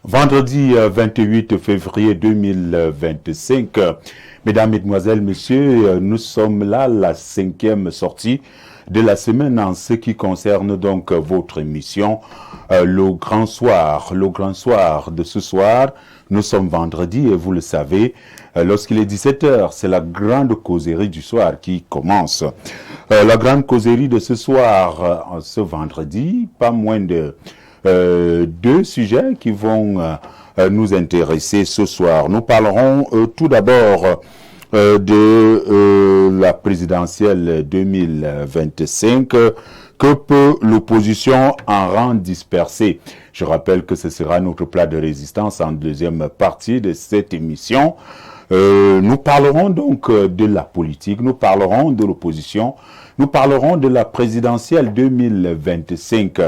Vendredi 28 février 2025. Mesdames, Mesdemoiselles, Messieurs, nous sommes là, la 5e sortie de la semaine en ce qui concerne donc votre émission, le grand soir. Le grand soir de ce soir, nous sommes vendredi et vous le savez, lorsqu'il est 17h, c'est la grande causerie du soir qui commence. La grande causerie de ce soir, ce vendredi, pas moins de deux sujets qui vont nous intéresser ce soir. Nous parlerons tout d'abord de la présidentielle 2025. Que peut l'opposition en rang dispersé? Je rappelle que ce sera notre plat de résistance en deuxième partie de cette émission. Nous parlerons donc de la politique, nous parlerons de l'opposition, nous parlerons de la présidentielle 2025.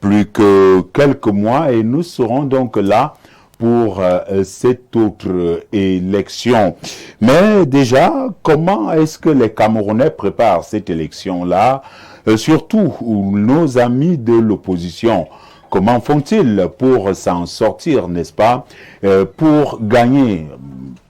Plus que quelques mois et nous serons donc là pour cette autre élection. Mais déjà, comment est-ce que les Camerounais préparent cette élection-là? Surtout nos amis de l'opposition. Comment font-ils pour s'en sortir, n'est-ce pas, pour gagner?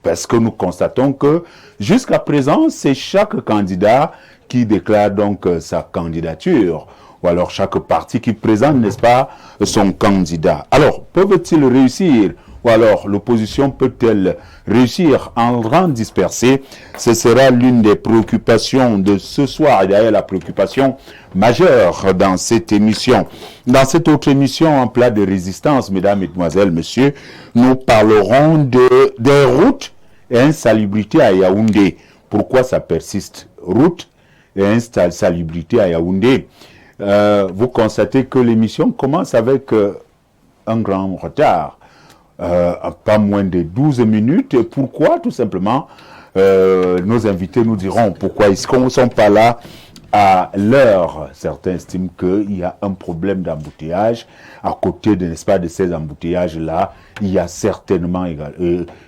Parce que nous constatons que jusqu'à présent, c'est chaque candidat qui déclare donc sa candidature. Ou alors chaque parti qui présente, n'est-ce pas, son candidat. Alors, peuvent-ils réussir? Ou alors l'opposition peut-elle réussir en rang dispersé? Ce sera l'une des préoccupations de ce soir, et d'ailleurs la préoccupation majeure dans cette émission. Dans cette autre émission en plat de résistance, mesdames, mesdemoiselles, messieurs, nous parlerons des routes et insalubrité à Yaoundé. Pourquoi ça persiste? Routes et insalubrité à Yaoundé. Vous constatez que l'émission commence avec un grand retard, pas moins de 12 minutes. Pourquoi? Tout simplement, nos invités nous diront pourquoi est-ce qu'on ne sont pas là à l'heure. Certains estiment qu'il y a un problème d'embouteillage. À côté de, n'est-ce pas, de ces embouteillages-là, il y a certainement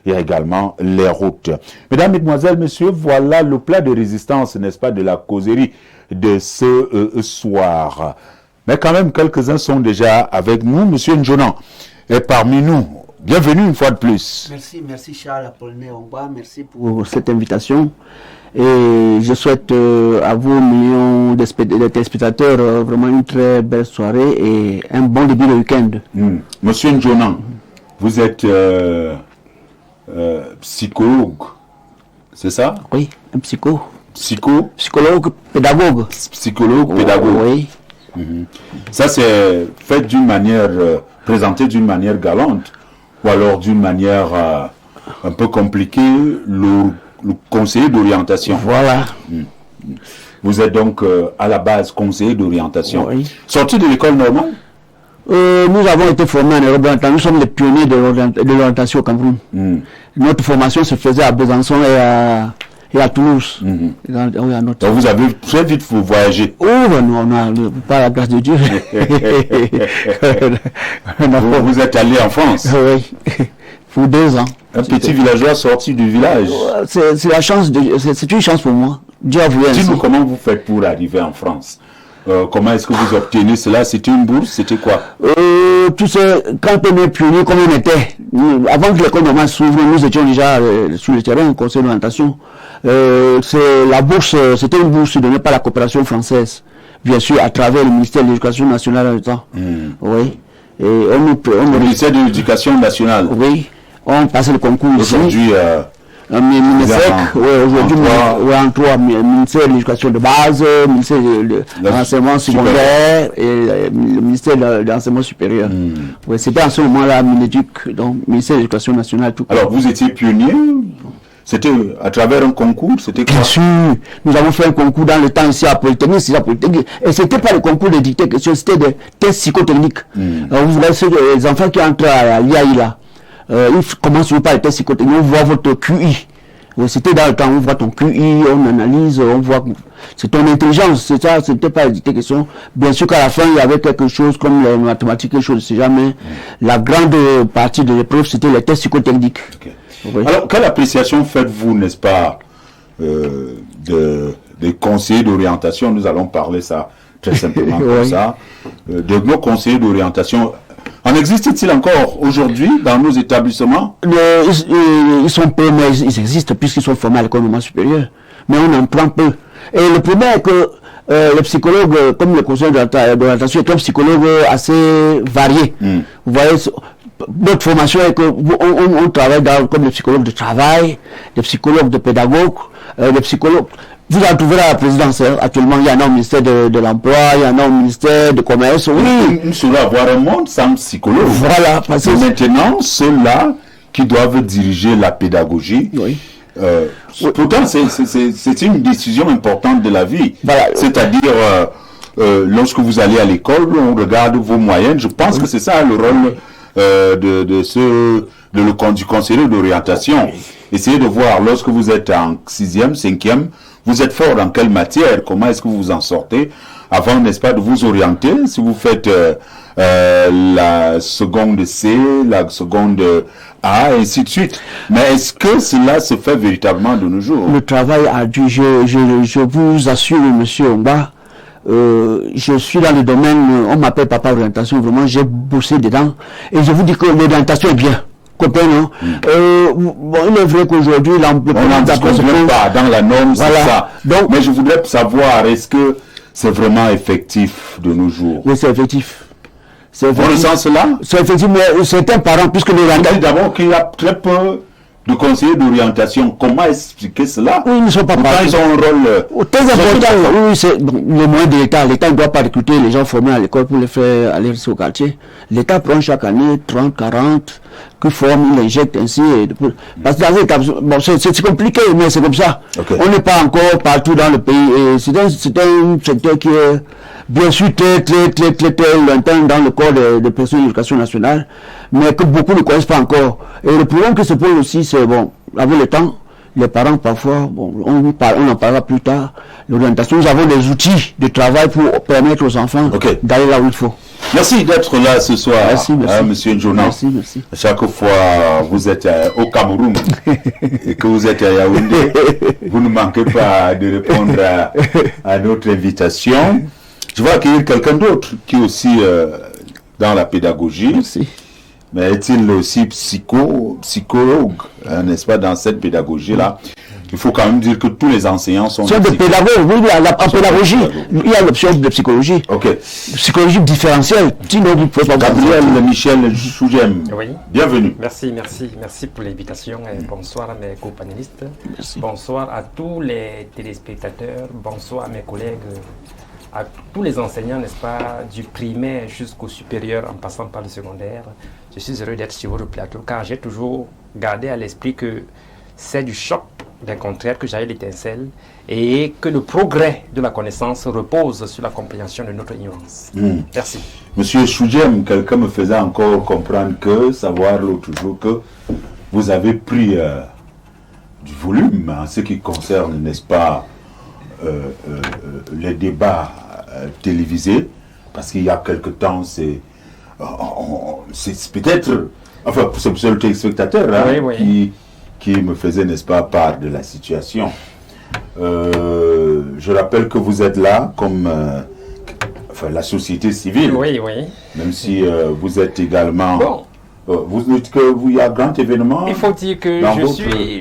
également les routes. Mesdames, Mesdemoiselles, Messieurs, voilà le plat de résistance, n'est-ce pas, de la causerie de ce soir. Mais quand même, quelques-uns sont déjà avec nous. Monsieur Njonan est parmi nous. Bienvenue une fois de plus. Merci Charles Apollinaire Ongba, merci pour cette invitation. Et je souhaite à vous, millions de téléspectateurs, vraiment une très belle soirée et un bon début de week-end. Monsieur Njonan, vous êtes psychologue, c'est ça? Oui, un psychologue, pédagogue. Psychologue, pédagogue. Oui. Ça, c'est fait d'une manière, présenté d'une manière galante, ou alors d'une manière un peu compliquée, le conseiller d'orientation. Voilà. Vous êtes donc à la base conseiller d'orientation. Oui. Sorti de l'école normale? Nous avons été formés en orientation. Nous sommes les pionniers de l'orientation au Cameroun. Notre formation se faisait à Besançon et à Toulouse. Donc vous avez très vite voyagé. Oh, non, pas la grâce de Dieu. Vous êtes allé en France? Oui, pour 2 ans. Un petit villageois sorti du village. C'est la chance, c'est une chance pour moi. Dieu a voulu ainsi. Dites-nous comment vous faites pour arriver en France. Comment est-ce que vous obtenez cela? C'était une bourse? C'était quoi? Tu sais, quand on est pionnier, comme on était, avant que l'école normale s'ouvre, nous étions déjà sur le terrain, au conseil d'orientation. La bourse, c'était une bourse donnée par la coopération française, bien sûr, à travers le ministère de l'Éducation nationale en même temps. Oui. Et le ministère de l'Éducation nationale? Oui. On passait le concours aujourd'hui. Aujourd'hui, ministère de l'éducation de base, ministère de l'enseignement secondaire et le ministère de l'enseignement supérieur. Oui, c'était en ce moment-là, Minéduc, donc ministère de l'éducation nationale. Tout. Alors, vous étiez pionnier? C'était à travers un concours? C'était quoi? Bien sûr, nous avons fait un concours dans le temps ici à Polytechnique, et c'était pas le concours de dictée question, c'était des tests psychotechniques. Vous voyez les enfants qui entrent à l'IAI là. Ils commencent par les tests psychotechniques, on voit votre QI. C'était dans le temps, on voit ton QI, on analyse, on voit, c'est ton intelligence, c'est ça, c'était pas des questions. Bien sûr qu'à la fin, il y avait quelque chose comme les mathématiques, quelque chose, c'est jamais. La grande partie de l'épreuve, c'était les tests psychotechniques. Okay. Oui. Alors, quelle appréciation faites-vous, n'est-ce pas, des conseillers d'orientation? Nous allons parler ça très simplement comme ça. De nos conseillers d'orientation, En existe-t-il encore aujourd'hui dans nos établissements? Ils sont peu, mais ils existent puisqu'ils sont formés à l'école normale supérieure. Mais on en prend peu. Et le problème est que les psychologues, comme le conseil d'orientation, est un psychologue assez varié. Vous voyez, notre formation est que on travaille comme des psychologues de travail, des psychologues de pédagogues, des psychologues. Vous en trouverez à la présidence. Actuellement, il y en a au ministère de l'Emploi, il y en a au ministère du Commerce. Oui. Nous saurons avoir un monde sans psychologue. Voilà. Parce que maintenant, ceux-là qui doivent diriger la pédagogie, oui. Pourtant, c'est une décision importante de la vie. Voilà. C'est-à-dire, lorsque vous allez à l'école, on regarde vos moyennes. Je pense que c'est ça le rôle du conseiller d'orientation. Essayez de voir, lorsque vous êtes en 6e, 5e, vous êtes fort dans quelle matière, comment est-ce que vous vous en sortez, avant, n'est-ce pas, de vous orienter. Si vous faites la seconde C, la seconde A, et ainsi de suite. Mais est-ce que cela se fait véritablement de nos jours? Le travail ardu, je vous assure, monsieur Omba, je suis dans le domaine, on m'appelle papa orientation, vraiment, j'ai bossé dedans, et je vous dis que l'orientation est bien. Copain, non? Bon, il est vrai qu'aujourd'hui, on n'en discute pas dans la norme, voilà. C'est ça. Donc, mais je voudrais savoir, est-ce que c'est vraiment effectif de nos jours? Oui, c'est effectif. On le sent cela? C'est effectif, mais certains parents, puisque l'orientation... D'abord qu'il y a très peu de conseillers d'orientation. Comment expliquer cela? Oui, ils ne sont pas partis. Ils ont un rôle... Très important, oui, c'est les moyens de l'État. L'État ne doit pas recruter les gens formés à l'école pour les faire aller au quartier. L'État prend chaque année 30, 40, que forme, il injecte ainsi. Parce que dans les établissements, bon, c'est compliqué, mais c'est comme ça. Okay. On n'est pas encore partout dans le pays. Et c'est un secteur qui est bien sûr très lointain dans le corps de personnes d'éducation nationale, mais que beaucoup ne connaissent pas encore. Et le problème que se pose aussi, c'est, bon, avec le temps, les parents parfois, bon, on en parlera plus tard, l'orientation, nous avons des outils de travail pour permettre aux enfants d'aller là où il faut. Merci d'être là ce soir, Monsieur Njouna. Merci. Chaque fois vous êtes au Cameroun et que vous êtes à Yaoundé, vous ne manquez pas de répondre à notre invitation. Je vais accueillir quelqu'un d'autre qui est aussi dans la pédagogie. Merci. Mais est-il aussi psychologue, n'est-ce pas, dans cette pédagogie-là? Il faut quand même dire que tous les enseignants sont des pédagogues. Oui, en pédagogie, il y a l'option de psychologie. Psychologie différentielle. Gabriel Michel Chougem, oui. Bienvenue. Merci pour l'invitation. Bonsoir à mes co-panélistes. Bonsoir à tous les téléspectateurs. Bonsoir à mes collègues, à tous les enseignants, n'est-ce pas, du primaire jusqu'au supérieur en passant par le secondaire. Je suis heureux d'être sur votre plateau car j'ai toujours gardé à l'esprit que c'est du choc, d'un contraire, que j'aille l'étincelle et que le progrès de la connaissance repose sur la compréhension de notre ignorance. Merci. Monsieur Chougem, quelqu'un me faisait encore comprendre que, savoir l'autre jour, que vous avez pris du volume en ce qui concerne, n'est-ce pas, les débats télévisés, parce qu'il y a quelque temps, c'est peut-être, enfin, c'est le téléspectateur qui me faisait, n'est-ce pas, part de la situation. Je rappelle que vous êtes là comme la société civile. Oui. Même si vous êtes également... Bon. Vous dites qu'il y a un grand événement. Il faut dire que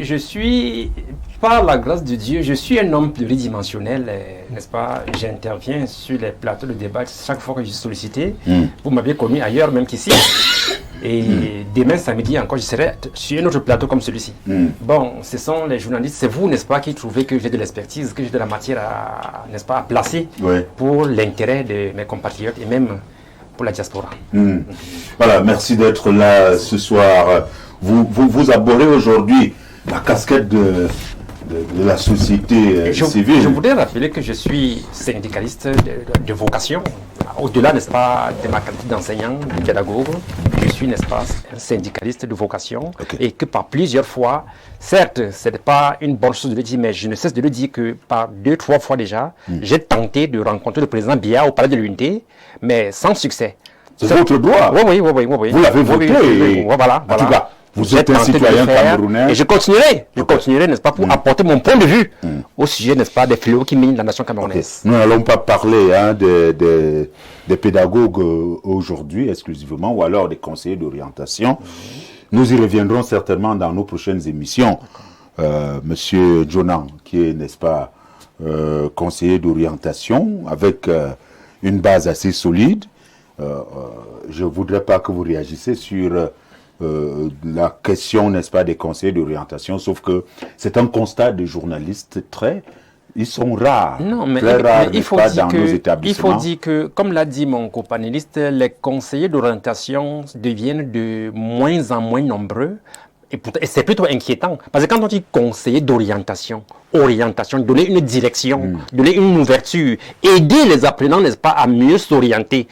je suis, par la grâce de Dieu, je suis un homme pluridimensionnel, n'est-ce pas? J'interviens sur les plateaux de débat chaque fois que je suis sollicité. Vous m'avez connu ailleurs, même qu'ici. Et demain samedi encore, je serai sur un autre plateau comme celui-ci. Bon, ce sont les journalistes, c'est vous, n'est-ce pas, qui trouvez que j'ai de l'expertise, que j'ai de la matière à, n'est-ce pas, à placer pour l'intérêt de mes compatriotes et même pour la diaspora. Voilà, merci d'être là ce soir. Vous abordez aujourd'hui la casquette de la société civile. Je voudrais rappeler que je suis syndicaliste de vocation. Au-delà, n'est-ce pas, de ma qualité d'enseignant, de pédagogue, je suis, n'est-ce pas, un syndicaliste de vocation. Et que par plusieurs fois, certes, ce n'est pas une bonne chose de le dire, mais je ne cesse de le dire que par 2-3 fois déjà, j'ai tenté de rencontrer le président Biya au Palais de l'Unité, mais sans succès. C'est votre droit. Oui. Vous l'avez voté. Voilà. En tout cas, Vous êtes un citoyen camerounais. Et je continuerai, n'est-ce pas, pour apporter mon point de vue au sujet, n'est-ce pas, des fléaux qui minent la nation camerounaise. Nous n'allons pas parler des pédagogues aujourd'hui exclusivement, ou alors des conseillers d'orientation. Nous y reviendrons certainement dans nos prochaines émissions. Monsieur Jonan, qui est, n'est-ce pas, conseiller d'orientation, avec une base assez solide. Je ne voudrais pas que vous réagissiez sur la question, n'est-ce pas, des conseillers d'orientation, sauf que c'est un constat de journalistes ils sont rares, très rares, il faut pas, dire dans nos établissements. Il faut dire que, comme l'a dit mon copanéliste, les conseillers d'orientation deviennent de moins en moins nombreux. Et c'est plutôt inquiétant. Parce que quand on dit conseiller d'orientation, donner une direction, donner une ouverture, aider les apprenants, n'est-ce pas, à mieux s'orienter.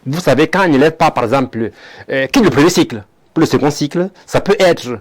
Vous savez, quand un élève part, par exemple, quitte le premier cycle, pour le second cycle, ça peut être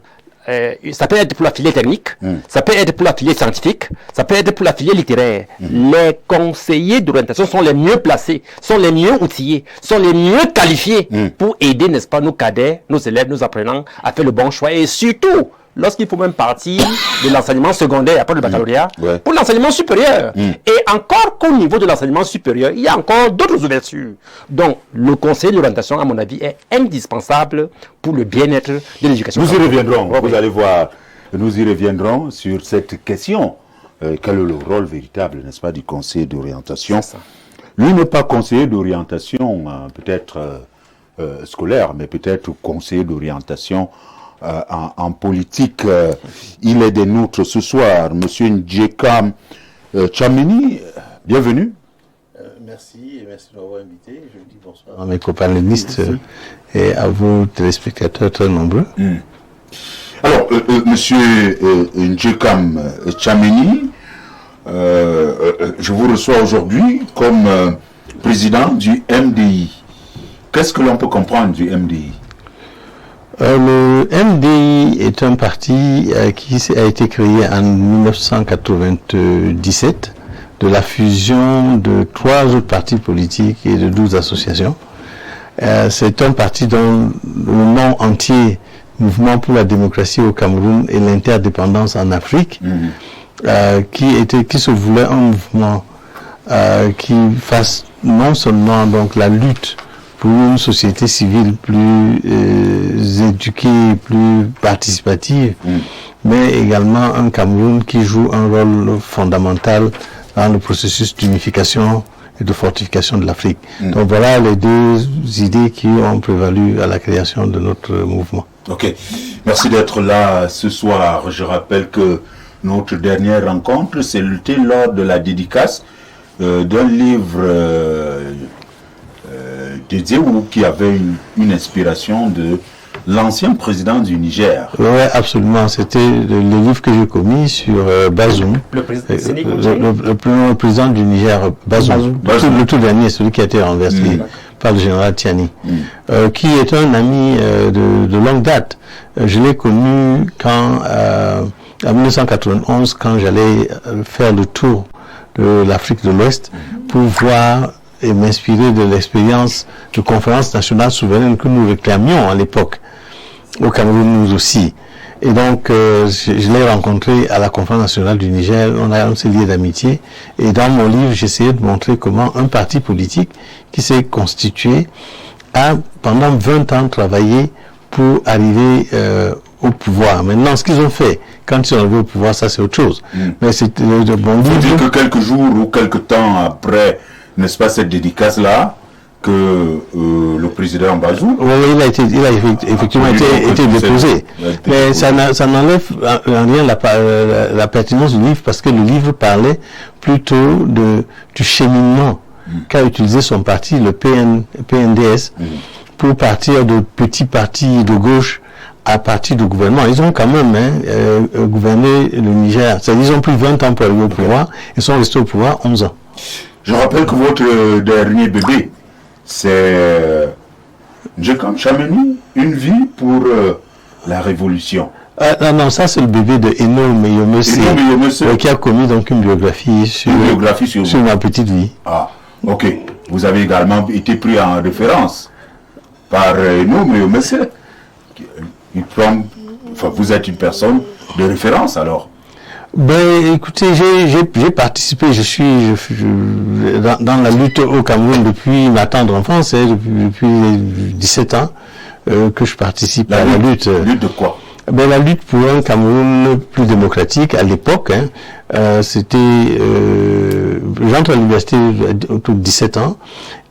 pour la filière technique, ça peut être pour la filière scientifique, ça peut être pour la filière littéraire. Les conseillers d'orientation sont les mieux placés, sont les mieux outillés, sont les mieux qualifiés pour aider, n'est-ce pas, nos cadets, nos élèves, nos apprenants à faire le bon choix. Et surtout, lorsqu'il faut même partir de l'enseignement secondaire après le baccalauréat, pour l'enseignement supérieur. Et encore qu'au niveau de l'enseignement supérieur, il y a encore d'autres ouvertures. Donc, le conseil d'orientation, à mon avis, est indispensable pour le bien-être de l'éducation. Nous y reviendrons, vous allez voir, nous y reviendrons sur cette question. Quel est le rôle véritable, n'est-ce pas, du conseiller d'orientation? Lui n'est pas conseiller d'orientation, peut-être scolaire, mais peut-être conseiller d'orientation en politique. Il est des nôtres ce soir. Monsieur Ndjekam Tchamini, bienvenue. Merci et merci de m'avoir invité. Je dis bonsoir à mes copanélistes et à vos téléspectateurs très nombreux. Alors, monsieur Ndjekam Tchamini, je vous reçois aujourd'hui comme président du MDI. Qu'est-ce que l'on peut comprendre du MDI? Le MDI est un parti qui a été créé en 1997 de la fusion de 3 autres partis politiques et de 12 associations. C'est un parti dont le nom entier, Mouvement pour la démocratie au Cameroun et l'interdépendance en Afrique, qui se voulait un mouvement qui fasse non seulement donc la lutte pour une société civile plus éduquée, plus participative, mais également un Cameroun qui joue un rôle fondamental dans le processus d'unification et de fortification de l'Afrique. Donc voilà les 2 idées qui ont prévalu à la création de notre mouvement. Ok, merci d'être là ce soir. Je rappelle que notre dernière rencontre, c'était lors de la dédicace d'un livre dédié ou qui avait une inspiration de l'ancien président du Niger. Oui, absolument. C'était le livre que j'ai commis sur Bazoum. Le président du Niger, Bazoum. Le tout dernier, celui qui a été renversé par le général Tiani, qui est un ami de longue date. Je l'ai connu en 1991, quand j'allais faire le tour de l'Afrique de l'Ouest pour voir et m'inspirer de l'expérience de conférence nationale souveraine que nous réclamions à l'époque, au Cameroun nous aussi. Et donc, je l'ai rencontré à la conférence nationale du Niger, on s'est lié d'amitié, et dans mon livre, j'essayais de montrer comment un parti politique qui s'est constitué a, pendant 20 ans, travaillé pour arriver au pouvoir. Maintenant, ce qu'ils ont fait, quand ils sont arrivés au pouvoir, ça c'est autre chose. Mais c'est de bon livre. Faut dire que quelques jours ou quelques temps après, n'est-ce pas, cette dédicace-là, que le président Bazoum... Oui, il a effectivement été déposé. Mais ça n'enlève en rien la pertinence du livre, parce que le livre parlait plutôt du cheminement qu'a utilisé son parti, le PNDS, pour partir de petits partis de gauche à partir du gouvernement. Ils ont quand même gouverné le Niger. Ils ont pris 20 ans pour arriver au pouvoir, ils sont restés au pouvoir 11 ans. Je rappelle que votre dernier bébé, c'est Ndjekam Tchamini, une vie pour la révolution. Non, ça c'est le bébé de Eno Meyomese, qui a commis donc une biographie sur ma petite vie. Ah, ok. Vous avez également été pris en référence par Eno Meyomese. Il prend vous êtes une personne de référence alors. Ben, écoutez, j'ai participé, je suis dans la lutte au Cameroun depuis ma tendre enfance, depuis 17 ans que je participe à la lutte. Lutte de quoi? Ben, la lutte pour un Cameroun plus démocratique à l'époque, c'était j'entre à l'université autour de 17 ans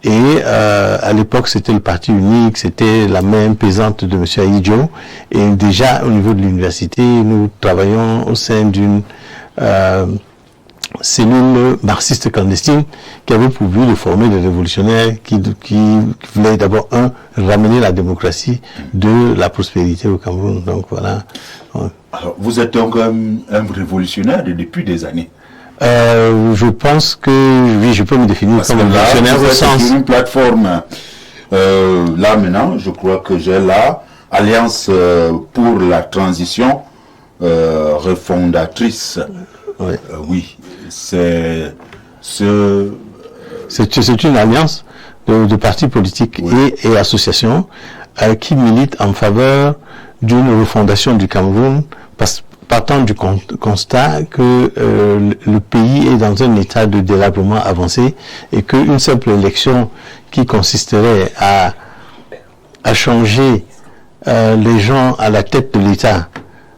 et à l'époque c'était le parti unique, c'était la main pesante de M. Ahidjo, et déjà au niveau de l'université nous travaillons au sein d'une cellule marxiste clandestine qui avait pour but de former des révolutionnaires qui voulaient d'abord ramener la démocratie de la prospérité au Cameroun. Donc voilà. Ouais. Alors, vous êtes donc un révolutionnaire depuis des années. Je pense que oui, je peux me définir comme un révolutionnaire au sens. Sur une plateforme. Là maintenant, je crois que j'ai la Alliance pour la transition refondatrice. Oui, oui, c'est une alliance de partis politiques et associations qui militent en faveur d'une refondation du Cameroun, partant du constat que le pays est dans un état de délabrement avancé et qu'une simple élection qui consisterait à changer les gens à la tête de l'État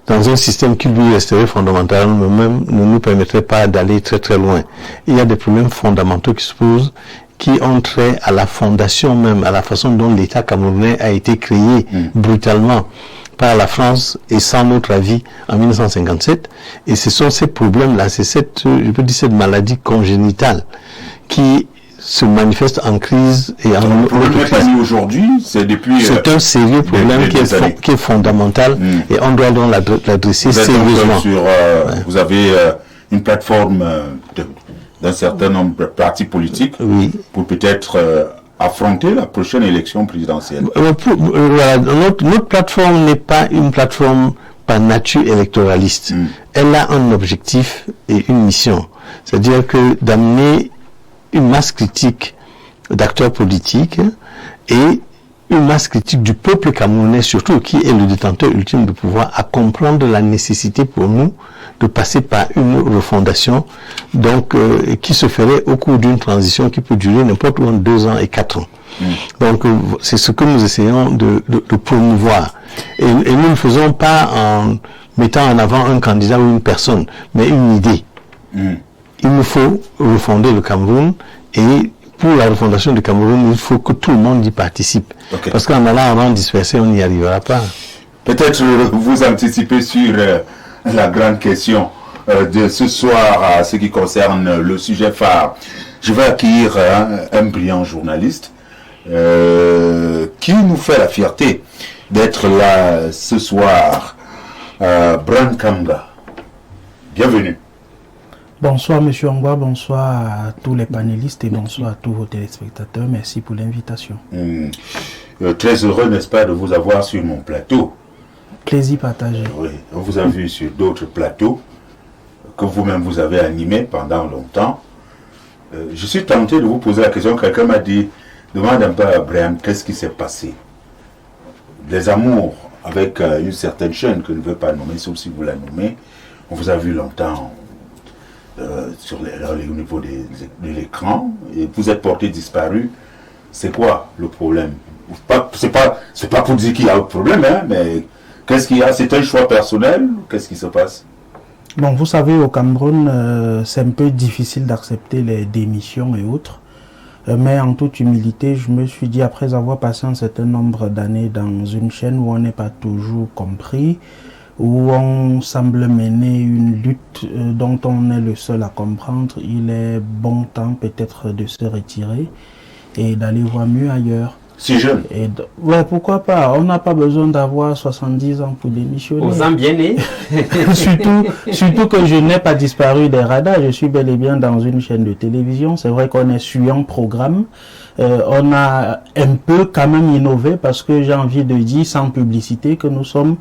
dans un système qui lui resterait fondamentalement même ne nous permettrait pas d'aller très très loin. Il y a des problèmes fondamentaux qui se posent, qui ont trait à la fondation même, à la façon dont l'État camerounais a été créé brutalement par la France et sans notre avis en 1957. Et ce sont ces problèmes-là, c'est cette maladie congénitale qui se manifeste en crise et en le problème n'est pas né aujourd'hui, c'est depuis... C'est un sérieux problème qui est fondamental et on doit donc l'adresser sérieusement. Vous avez une plateforme d'un certain nombre de partis politiques pour peut-être affronter la prochaine élection présidentielle. Voilà, notre plateforme n'est pas une plateforme par nature électoraliste. Elle a un objectif et une mission. C'est-à-dire que d'amener une masse critique d'acteurs politiques et une masse critique du peuple camerounais surtout, qui est le détenteur ultime du pouvoir, à comprendre la nécessité pour nous de passer par une refondation donc qui se ferait au cours d'une transition qui peut durer n'importe où en 2 ans et 4 ans. Donc c'est ce que nous essayons de promouvoir. Et nous ne faisons pas en mettant en avant un candidat ou une personne, mais une idée. Il nous faut refonder le Cameroun et pour la refondation du Cameroun, il faut que tout le monde y participe. Parce qu'en allant en rang dispersé, on n'y arrivera pas. Peut-être vous anticipez sur la grande question de ce soir à ce qui concerne le sujet phare. Je vais accueillir un brillant journaliste qui nous fait la fierté d'être là ce soir. Bran Kamga, bienvenue. Bonsoir M. Angwa, bonsoir à tous les panélistes et bonsoir à tous vos téléspectateurs. Merci pour l'invitation. Très heureux, n'est-ce pas, de vous avoir sur mon plateau. Plaisir partagé. Oui, on vous a vu sur d'autres plateaux que vous-même vous avez animés pendant longtemps. Je suis tenté de vous poser la question. Quelqu'un m'a dit, demande un peu à Brian, qu'est-ce qui s'est passé? Les amours avec une certaine chaîne que je ne veux pas nommer, sauf si vous la nommez. On vous a vu longtemps au niveau de l'écran et vous êtes porté disparu. C'est quoi le problème? C'est pas pour dire qu'il y a un problème, hein, mais qu'est-ce qu'il y a? C'est un choix personnel? Qu'est-ce qui se passe? Bon, vous savez, au Cameroun, c'est un peu difficile d'accepter les démissions et autres. Mais en toute humilité, je me suis dit, après avoir passé un certain nombre d'années dans une chaîne où on n'est pas toujours compris, où on semble mener une lutte dont on est le seul à comprendre, il est bon temps peut-être de se retirer et d'aller voir mieux ailleurs. Si jeune. Ouais, pourquoi pas? On n'a pas besoin d'avoir 70 ans pour démissionner. Aux ans bien nés. surtout que je n'ai pas disparu des radars. Je suis bel et bien dans une chaîne de télévision. C'est vrai qu'on est sur un programme. On a un peu quand même innové parce que j'ai envie de dire sans publicité que nous sommes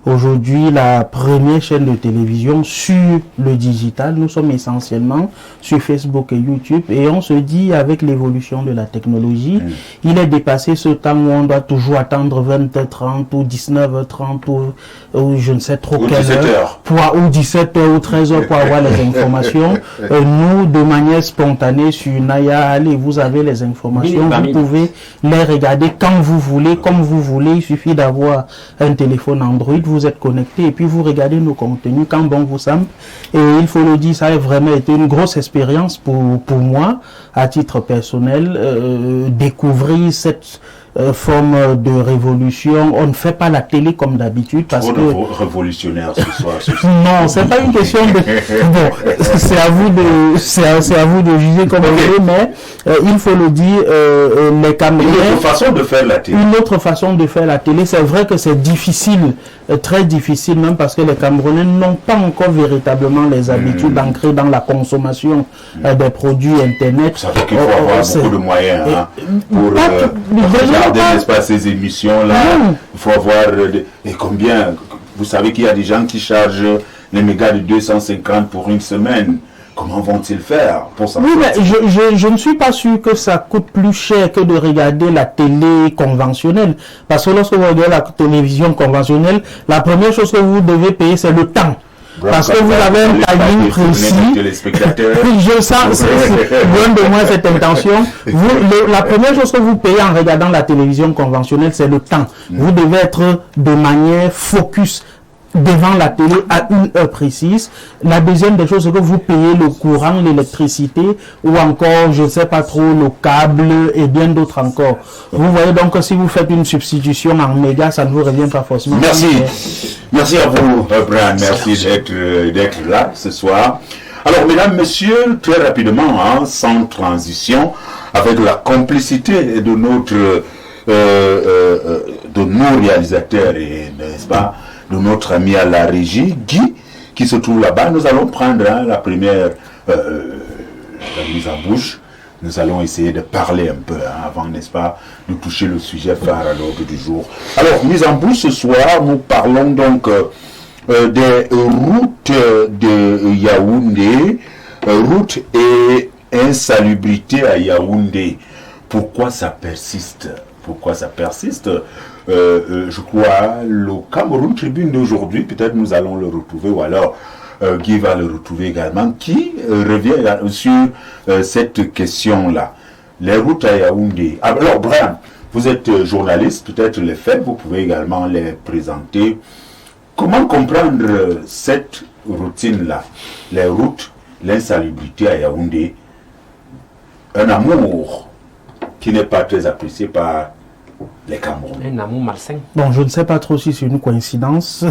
aujourd'hui la première chaîne de télévision sur le digital. Nous sommes essentiellement sur Facebook et YouTube et on se dit avec l'évolution de la technologie, il est dépassé ce temps où on doit toujours attendre 20h30 ou 19h30 ou je ne sais trop quelle heure, ou 17h ou 13h pour avoir les informations. Nous, de manière spontanée sur Naya, allez, vous avez les informations, vous pouvez les regarder quand vous voulez, comme vous voulez. Il suffit d'avoir un téléphone Android, vous êtes connecté et puis vous regardez nos contenus quand bon vous semble. Et il faut le dire, ça a vraiment été une grosse expérience pour moi, à titre personnel, découvrir cette forme de révolution. On ne fait pas la télé comme d'habitude parce que révolutionnaire ce soir. Non, c'est pas une question de bon, c'est à vous de juger comme vous voulez, mais il faut le dire, les Camerounais, une autre façon de faire la télé. Une autre façon de faire la télé, c'est vrai que c'est difficile, très difficile même parce que les Camerounais n'ont pas encore véritablement les habitudes d'ancrer dans la consommation des produits internet. Ça fait qu'il faut avoir beaucoup de moyens pour regarder, n'est-ce pas, ces émissions-là. Il faut avoir et combien. Vous savez qu'il y a des gens qui chargent les mégas de 250 pour une semaine. Comment vont-ils faire pour ça? Oui, mais je ne suis pas sûr que ça coûte plus cher que de regarder la télé conventionnelle. Parce que lorsque vous regardez la télévision conventionnelle, la première chose que vous devez payer, c'est le temps. Parce que vous avez un timing précis. Je sens, c'est loin de moi cette intention. La première chose que vous payez en regardant la télévision conventionnelle, c'est le temps. Vous devez être de manière focus devant la télé à une heure précise. La deuxième des choses, c'est que vous payez le courant, l'électricité ou encore, je ne sais pas trop, le câble et bien d'autres encore. Vous voyez donc que si vous faites une substitution en mégas, ça ne vous revient pas forcément. Merci. Merci à vous, Brian. Merci d'être là ce soir. Alors, mesdames, messieurs, très rapidement, sans transition, avec la complicité de nos réalisateurs et, n'est-ce pas, de notre ami à la régie, Guy, qui se trouve là-bas, nous allons prendre la première la mise en bouche. Nous allons essayer de parler un peu avant, n'est-ce pas, de toucher le sujet phare à l'ordre du jour. Alors, mise en bouche ce soir, nous parlons donc des routes de Yaoundé, routes et insalubrité à Yaoundé. Pourquoi ça persiste? Pourquoi ça persiste? Je crois, le Cameroun Tribune d'aujourd'hui, peut-être nous allons le retrouver, ou alors Guy va le retrouver également, qui revient sur cette question-là. Les routes à Yaoundé. Alors, Brian, vous êtes journaliste, peut-être les faits, vous pouvez également les présenter. Comment comprendre cette routine-là? Les routes, l'insalubrité à Yaoundé, un amour qui n'est pas très apprécié par les Camerounais. Un amour malsain. Bon, je ne sais pas trop si c'est une coïncidence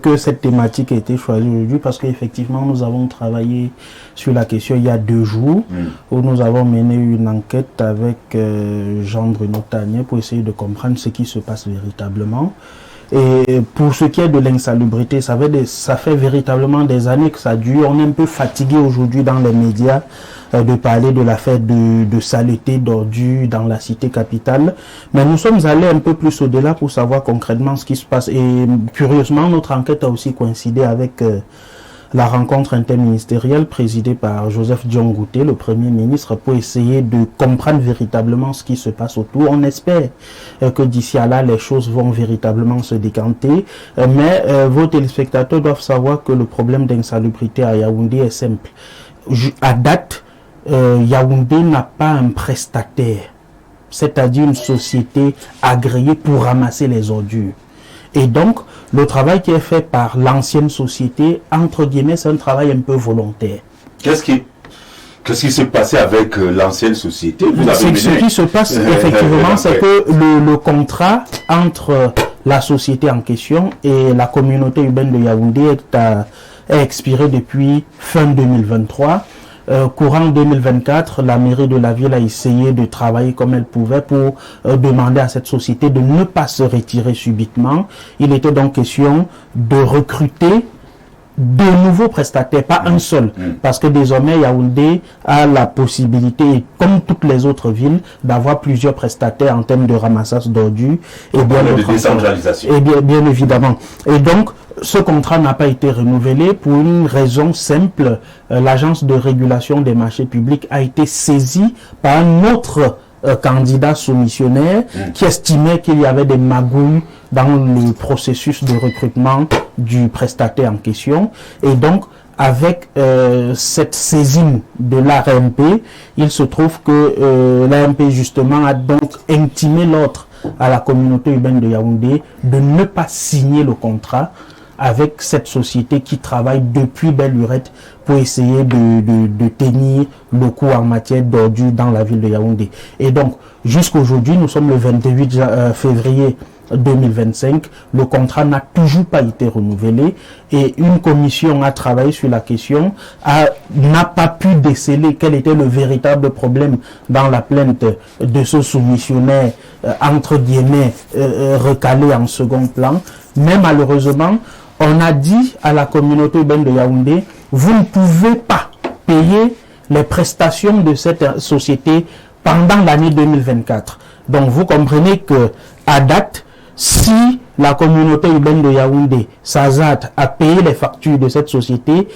que cette thématique a été choisie aujourd'hui parce qu'effectivement, nous avons travaillé sur la question il y a 2 jours où nous avons mené une enquête avec Jean-Bruno Tanier pour essayer de comprendre ce qui se passe véritablement. Et pour ce qui est de l'insalubrité, ça fait véritablement des années que ça dure. On est un peu fatigué aujourd'hui dans les médias de parler de l'affaire de saleté, d'ordures dans la cité capitale. Mais nous sommes allés un peu plus au-delà pour savoir concrètement ce qui se passe. Et curieusement, notre enquête a aussi coïncidé avec la rencontre interministérielle présidée par Joseph Diongouté, le Premier ministre, pour essayer de comprendre véritablement ce qui se passe autour. On espère que d'ici à là, les choses vont véritablement se décanter. Mais vos téléspectateurs doivent savoir que le problème d'insalubrité à Yaoundé est simple. À date, Yaoundé n'a pas un prestataire, c'est-à-dire une société agréée pour ramasser les ordures. Et donc, le travail qui est fait par l'ancienne société, entre guillemets, c'est un travail un peu volontaire. Qu'est-ce qui s'est passé avec l'ancienne société? Ce qui se passe, effectivement, c'est que le contrat entre la société en question et la communauté urbaine de Yaoundé est expiré depuis fin 2023. Courant 2024, la mairie de la ville a essayé de travailler comme elle pouvait pour demander à cette société de ne pas se retirer subitement. Il était donc question de recruter de nouveaux prestataires, pas un seul, parce que désormais Yaoundé a la possibilité, comme toutes les autres villes, d'avoir plusieurs prestataires en termes de ramassage d'ordures et bien de décentralisation. Et bien évidemment. Et donc, ce contrat n'a pas été renouvelé pour une raison simple. L'agence de régulation des marchés publics a été saisie par un autre candidat soumissionnaire qui estimait qu'il y avait des magouilles dans le processus de recrutement du prestataire en question. Et donc, avec cette saisine de l'ARMP, il se trouve que l'ARMP justement a donc intimé l'ordre à la communauté urbaine de Yaoundé de ne pas signer le contrat avec cette société qui travaille depuis Belle Lurette pour essayer de tenir le coup en matière d'ordures dans la ville de Yaoundé. Et donc, jusqu'aujourd'hui, nous sommes le 28 février 2025, le contrat n'a toujours pas été renouvelé et une commission a travaillé sur la question, n'a pas pu déceler quel était le véritable problème dans la plainte de ce soumissionnaire, entre guillemets, recalé en second plan. Mais malheureusement, on a dit à la communauté urbaine de Yaoundé, vous ne pouvez pas payer les prestations de cette société pendant l'année 2024. Donc vous comprenez que à date, si la communauté urbaine de Yaoundé, SAZAT, a payé les factures de cette société,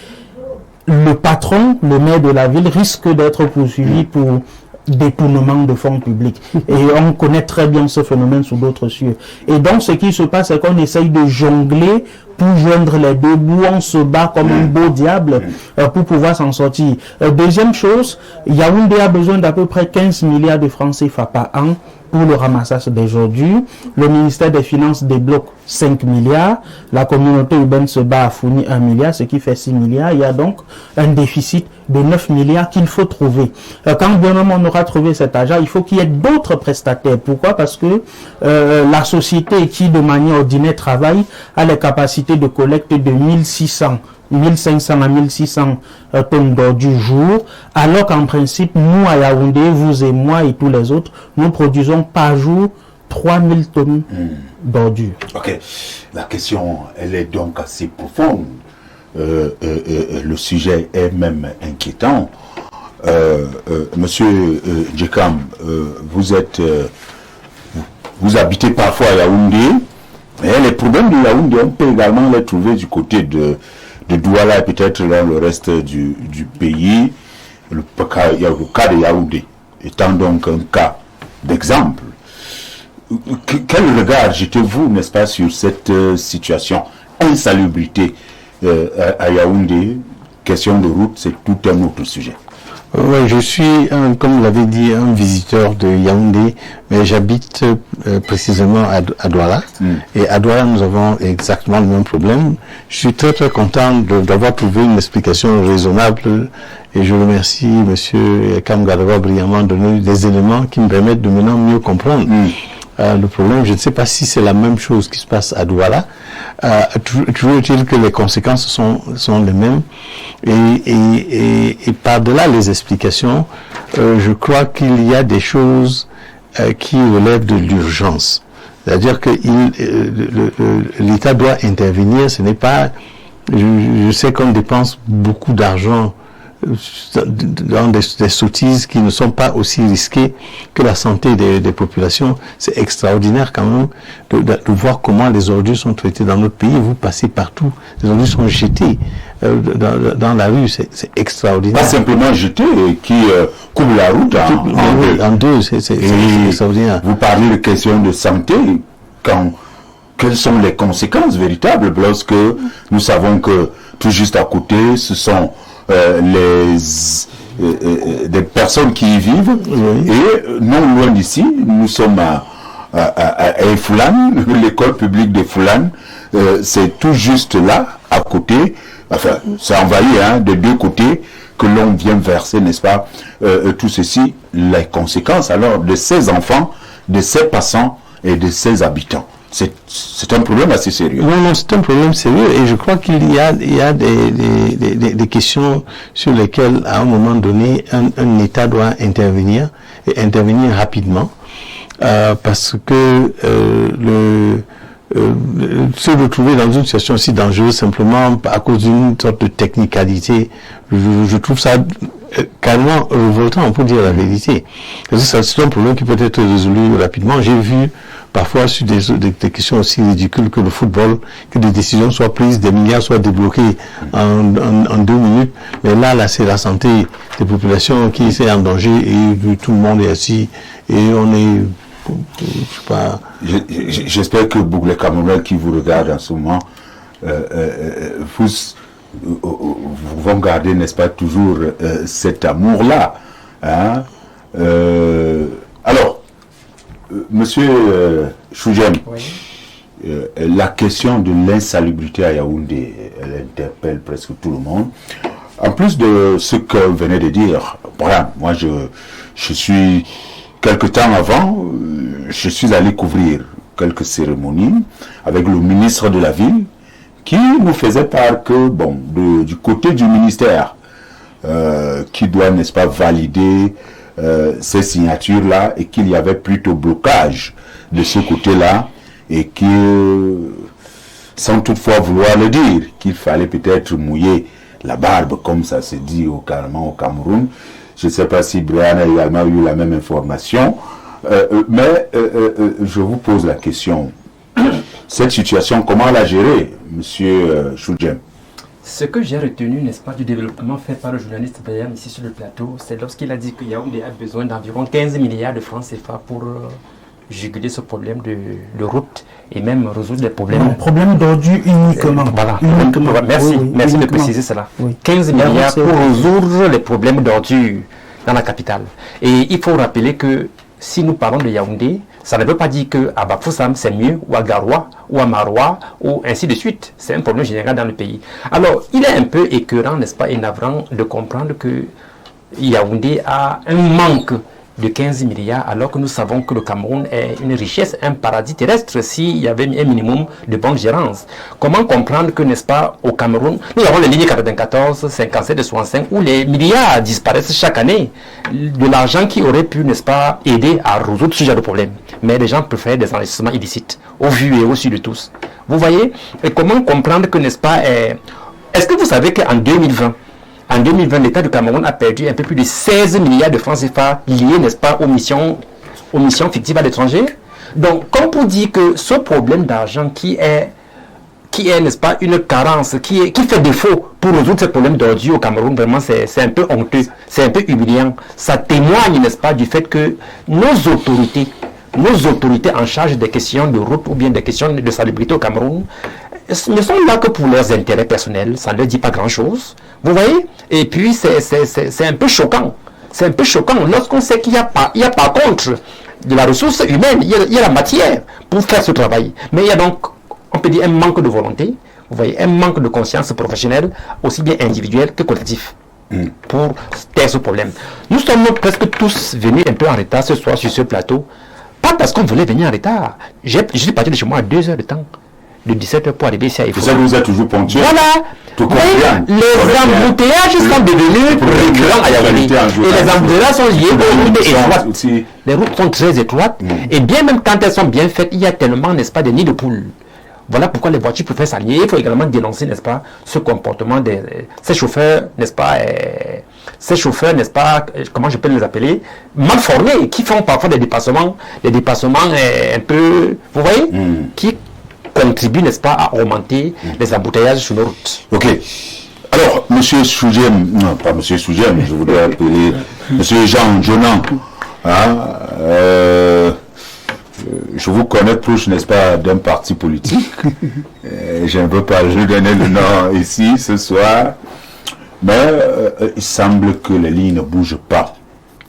le patron, le maire de la ville, risque d'être poursuivi pour détournement de fonds publics. Et on connaît très bien ce phénomène sous d'autres cieux. Et donc, ce qui se passe, c'est qu'on essaye de jongler pour joindre les deux bouts. On se bat comme un beau diable pour pouvoir s'en sortir. Deuxième chose, Yaoundé a besoin d'à peu près 15 milliards de francs CFA par an pour le ramassage des ordures. Le ministère des Finances débloque 5 milliards. La communauté urbaine se bat à fournir 1 milliard, ce qui fait 6 milliards. Il y a donc un déficit de 9 milliards qu'il faut trouver. Quand bien même on aura trouvé cet argent, il faut qu'il y ait d'autres prestataires. Pourquoi? Parce que la société qui de manière ordinaire travaille a les capacités de collecte de 1500 à 1600 tonnes d'ordures jour, alors qu'en principe, nous à Yaoundé, vous et moi et tous les autres, nous produisons par jour 3000 tonnes d'ordures. Ok, la question, elle est donc assez profonde. Le sujet est même inquiétant. Monsieur Djekam, vous habitez parfois à Yaoundé, mais les problèmes de Yaoundé, on peut également les trouver du côté de Douala et peut-être dans le reste du pays. Il y a le cas de Yaoundé, étant donc un cas d'exemple. Quel regard jetez-vous, n'est-ce pas, sur cette situation? Insalubrité à Yaoundé, question de route, c'est tout un autre sujet. Oui, je suis, comme vous l'avez dit, un visiteur de Yaoundé, mais j'habite précisément à Douala. Et à Douala, nous avons exactement le même problème. Je suis très très content d'avoir trouvé une explication raisonnable et je remercie M. Kamgadava brillamment de donner des éléments qui me permettent de maintenant mieux comprendre. Le problème, je ne sais pas si c'est la même chose qui se passe à Douala. Toujours est-il que les conséquences sont les mêmes. Et par-delà les explications, je crois qu'il y a des choses qui relèvent de l'urgence. C'est-à-dire que l'État doit intervenir. Ce n'est pas... Je sais qu'on dépense beaucoup d'argent dans des sottises qui ne sont pas aussi risquées que la santé des populations. C'est extraordinaire quand même de voir comment les ordures sont traitées dans notre pays. Vous passez partout, les ordures sont jetées dans la rue, c'est extraordinaire. Pas simplement jetées, qui coupent la route en deux, c'est extraordinaire. Vous parlez de questions de santé, quelles sont les conséquences véritables lorsque nous savons que tout juste à côté, ce sont des personnes qui y vivent, et non loin d'ici, nous sommes à Foulane, l'école publique de Foulane, c'est tout juste là, à côté, enfin, c'est envahi des deux côtés que l'on vient verser, n'est-ce pas, tout ceci, les conséquences alors de ces enfants, de ces passants et de ces habitants. C'est un problème assez sérieux. Non, c'est un problème sérieux et je crois qu'il y a des questions sur lesquelles, à un moment donné, un État doit intervenir et intervenir rapidement parce que se retrouver dans une situation aussi dangereuse simplement à cause d'une sorte de technicalité, je trouve ça carrément révoltant, pour dire la vérité. Parce que c'est un problème qui peut être résolu rapidement. J'ai vu parfois sur des questions aussi ridicules que le football, que des décisions soient prises, des milliards soient débloqués en 2 minutes. Mais là, c'est la santé des populations qui est en danger et tout le monde est assis et on est... J'espère que Bouglé Camerounais qui vous regarde en ce moment vous vont garder, n'est-ce pas, toujours cet amour-là. Hein? Alors, Monsieur Choudjem, oui. La question de l'insalubrité à Yaoundé, elle interpelle presque tout le monde. En plus de ce que vous venez de dire, voilà, moi je suis... Quelque temps avant, je suis allé couvrir quelques cérémonies avec le ministre de la Ville qui nous faisait part que, bon, du côté du ministère, qui doit, n'est-ce pas, valider ces signatures-là et qu'il y avait plutôt blocage de ce côté-là et que, sans toutefois vouloir le dire, qu'il fallait peut-être mouiller la barbe, comme ça se dit carrément au Cameroun. Je ne sais pas si Brian a également eu la même information, mais je vous pose la question. Cette situation, comment la gérer, Monsieur Choudjem? Ce que j'ai retenu, n'est-ce pas, du développement fait par le journaliste Brian ici sur le plateau, c'est lorsqu'il a dit que Yaoundé a besoin d'environ 15 milliards de francs CFA pour juguler ce problème de route et même résoudre les problèmes. Non, problème d'ordure uniquement. Voilà. Uniquement. Merci, oui, merci uniquement. de préciser cela. Oui. 15 milliards pour résoudre les problèmes d'ordure dans la capitale. Et il faut rappeler que si nous parlons de Yaoundé, ça ne veut pas dire qu'à Bafoussam c'est mieux, ou à Garoua, ou à Maroua, ou ainsi de suite. C'est un problème général dans le pays. Alors, il est un peu écœurant, n'est-ce pas, et navrant de comprendre que Yaoundé a un manque de 15 milliards, alors que nous savons que le Cameroun est une richesse, un paradis terrestre, s'il y avait un minimum de bonne gérance. Comment comprendre que, n'est-ce pas, au Cameroun, nous avons les lignes 94, 57 et 65, où les milliards disparaissent chaque année, de l'argent qui aurait pu, n'est-ce pas, aider à résoudre ce genre de problème. Mais les gens préfèrent des investissements illicites, au vu et au su de tous. Vous voyez? Et comment comprendre que, n'est-ce pas, est-ce que vous savez qu'en 2020, l'État du Cameroun a perdu un peu plus de 16 milliards de francs CFA liés, n'est-ce pas, aux missions fictives à l'étranger. Donc, comme pour dire que ce problème d'argent qui est, n'est-ce pas, une carence, qui fait défaut pour résoudre ce problème d'ordure au Cameroun, vraiment, c'est un peu honteux, c'est un peu humiliant. Ça témoigne, n'est-ce pas, du fait que nos autorités en charge des questions de route ou bien des questions de salubrité au Cameroun ne sont là que pour leurs intérêts personnels, ça ne leur dit pas grand-chose, vous voyez. Et puis c'est un peu choquant, lorsqu'on sait qu'il y a par contre de la ressource humaine, il y a la matière pour faire ce travail, mais il y a donc, on peut dire, un manque de volonté, vous voyez, un manque de conscience professionnelle, aussi bien individuelle que collective, pour taire ce problème. Nous sommes presque tous venus un peu en retard ce soir sur ce plateau, pas parce qu'on voulait venir en retard, je suis parti de chez moi à 2 heures de temps, de 17h pour arriver ici à Ifo. Vous êtes toujours ponctuel. Voilà. Les embouteillages sont devenus récurrents à Yaoundé. Et les embouteillages sont liés aux routes étroites. Les routes sont très étroites. Et bien même quand elles sont bien faites, il y a tellement, n'est-ce pas, des nids de poules. Voilà pourquoi les voitures préfèrent s'aligner. Il faut également dénoncer, n'est-ce pas, ce comportement de ces chauffeurs, n'est-ce pas, comment je peux les appeler, mal formés, qui font parfois des dépassements un peu, vous voyez, qui contribue, n'est-ce pas, à augmenter les embouteillages sur nos routes. Ok. Alors, Monsieur Choudjem, non pas Monsieur Choudjem, je voudrais appeler Monsieur Jean Jonan. Hein, je vous connais proche, n'est-ce pas, d'un parti politique. Je ne veux pas lui donner le nom ici ce soir. Mais il semble que les lignes ne bougent pas.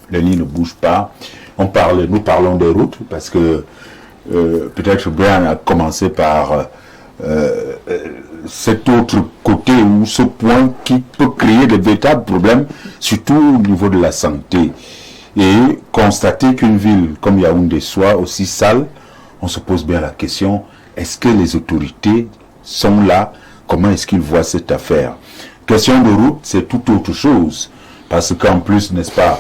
Les lignes ne bougent pas. Nous parlons des routes parce que peut-être Brian a commencé par cet autre côté ou ce point qui peut créer de véritables problèmes, surtout au niveau de la santé. Et constater qu'une ville comme Yaoundé soit aussi sale, on se pose bien la question, est-ce que les autorités sont là? Comment est-ce qu'ils voient cette affaire? Question de route, c'est tout autre chose. Parce qu'en plus, n'est-ce pas,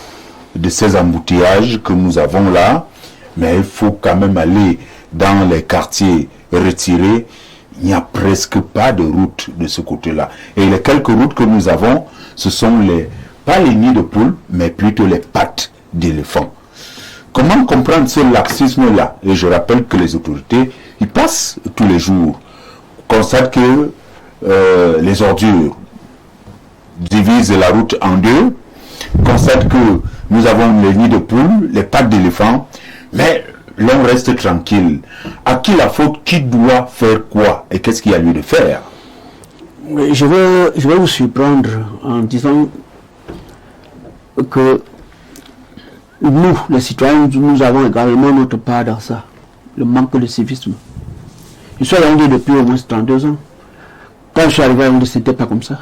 de ces embouteillages que nous avons là, mais il faut quand même aller dans les quartiers retiré, il n'y a presque pas de route de ce côté-là. Et les quelques routes que nous avons, ce sont pas les nids de poules, mais plutôt les pattes d'éléphant. Comment comprendre ce laxisme-là? Et je rappelle que les autorités, ils passent tous les jours, constatent que les ordures divisent la route en deux, constatent que nous avons les nids de poules, les pattes d'éléphant, mais l'on reste tranquille. À qui la faute? Qui doit faire quoi? Et qu'est-ce qu'il y a lieu de faire? Je vais vous surprendre en disant que nous, les citoyens, nous avons également notre part dans ça. Le manque de civisme. Je suis à Yaoundé depuis au moins 32 ans. Quand je suis arrivé à Yaoundé, ce n'était pas comme ça.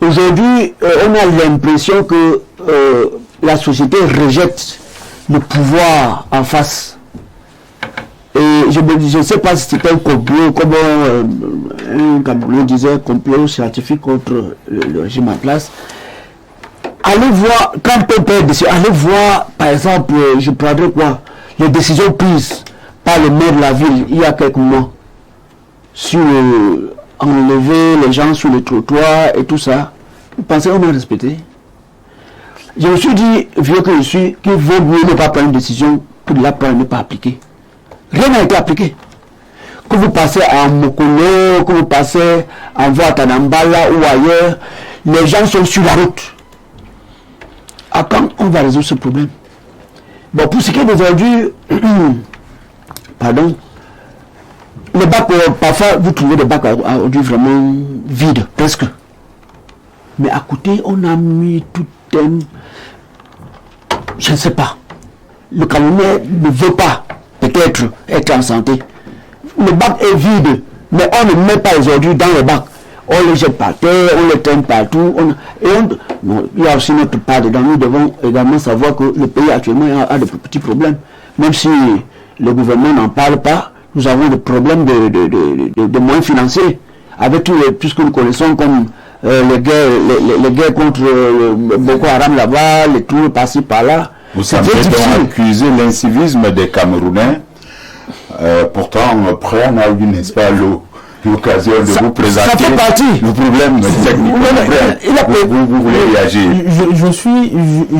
Aujourd'hui, on a l'impression que la société rejette le pouvoir en face. Et je ne sais pas si c'était un complot, comme un Camerounais disait, complot scientifique contre le régime en place. Allez voir, quand on prend des décisions, allez voir, par exemple, je prendrai quoi, les décisions prises par le maire de la ville il y a quelques mois sur enlever les gens sur le trottoir et tout ça. Vous pensez qu'on a respecté? Je me suis dit, vieux que je suis, qu'il vaut mieux ne pas prendre une décision que de la prendre et ne pas appliquer. Rien n'a été appliqué. Que vous passez à Mokolo, que vous passez en voie à Tanambala ou ailleurs, les gens sont sur la route. À quand on va résoudre ce problème? Bon, pour ce qui est d'aujourd'hui, pardon, les bacs, parfois vous trouvez des bacs à ordures vraiment vides, presque. Mais à côté, on a mis tout un... Je ne sais pas. Le Camerounais ne veut pas peut-être être en santé. Le bac est vide, mais on ne met pas les ordures dans le bac. On les jette par terre, on les traîne partout. Bon, il y a aussi notre part dedans. Nous devons également savoir que le pays actuellement a de petits problèmes. Même si le gouvernement n'en parle pas, nous avons des problèmes de moyens financiers. Avec tout ce que nous connaissons comme les guerres contre Boko Haram là-bas, les tours par-ci par-là. Vous semblez donc accuser l'incivisme des Camerounais. Pourtant, après, on a eu, n'est-ce pas, l'occasion de vous présenter le problème technique. Vous voulez réagir?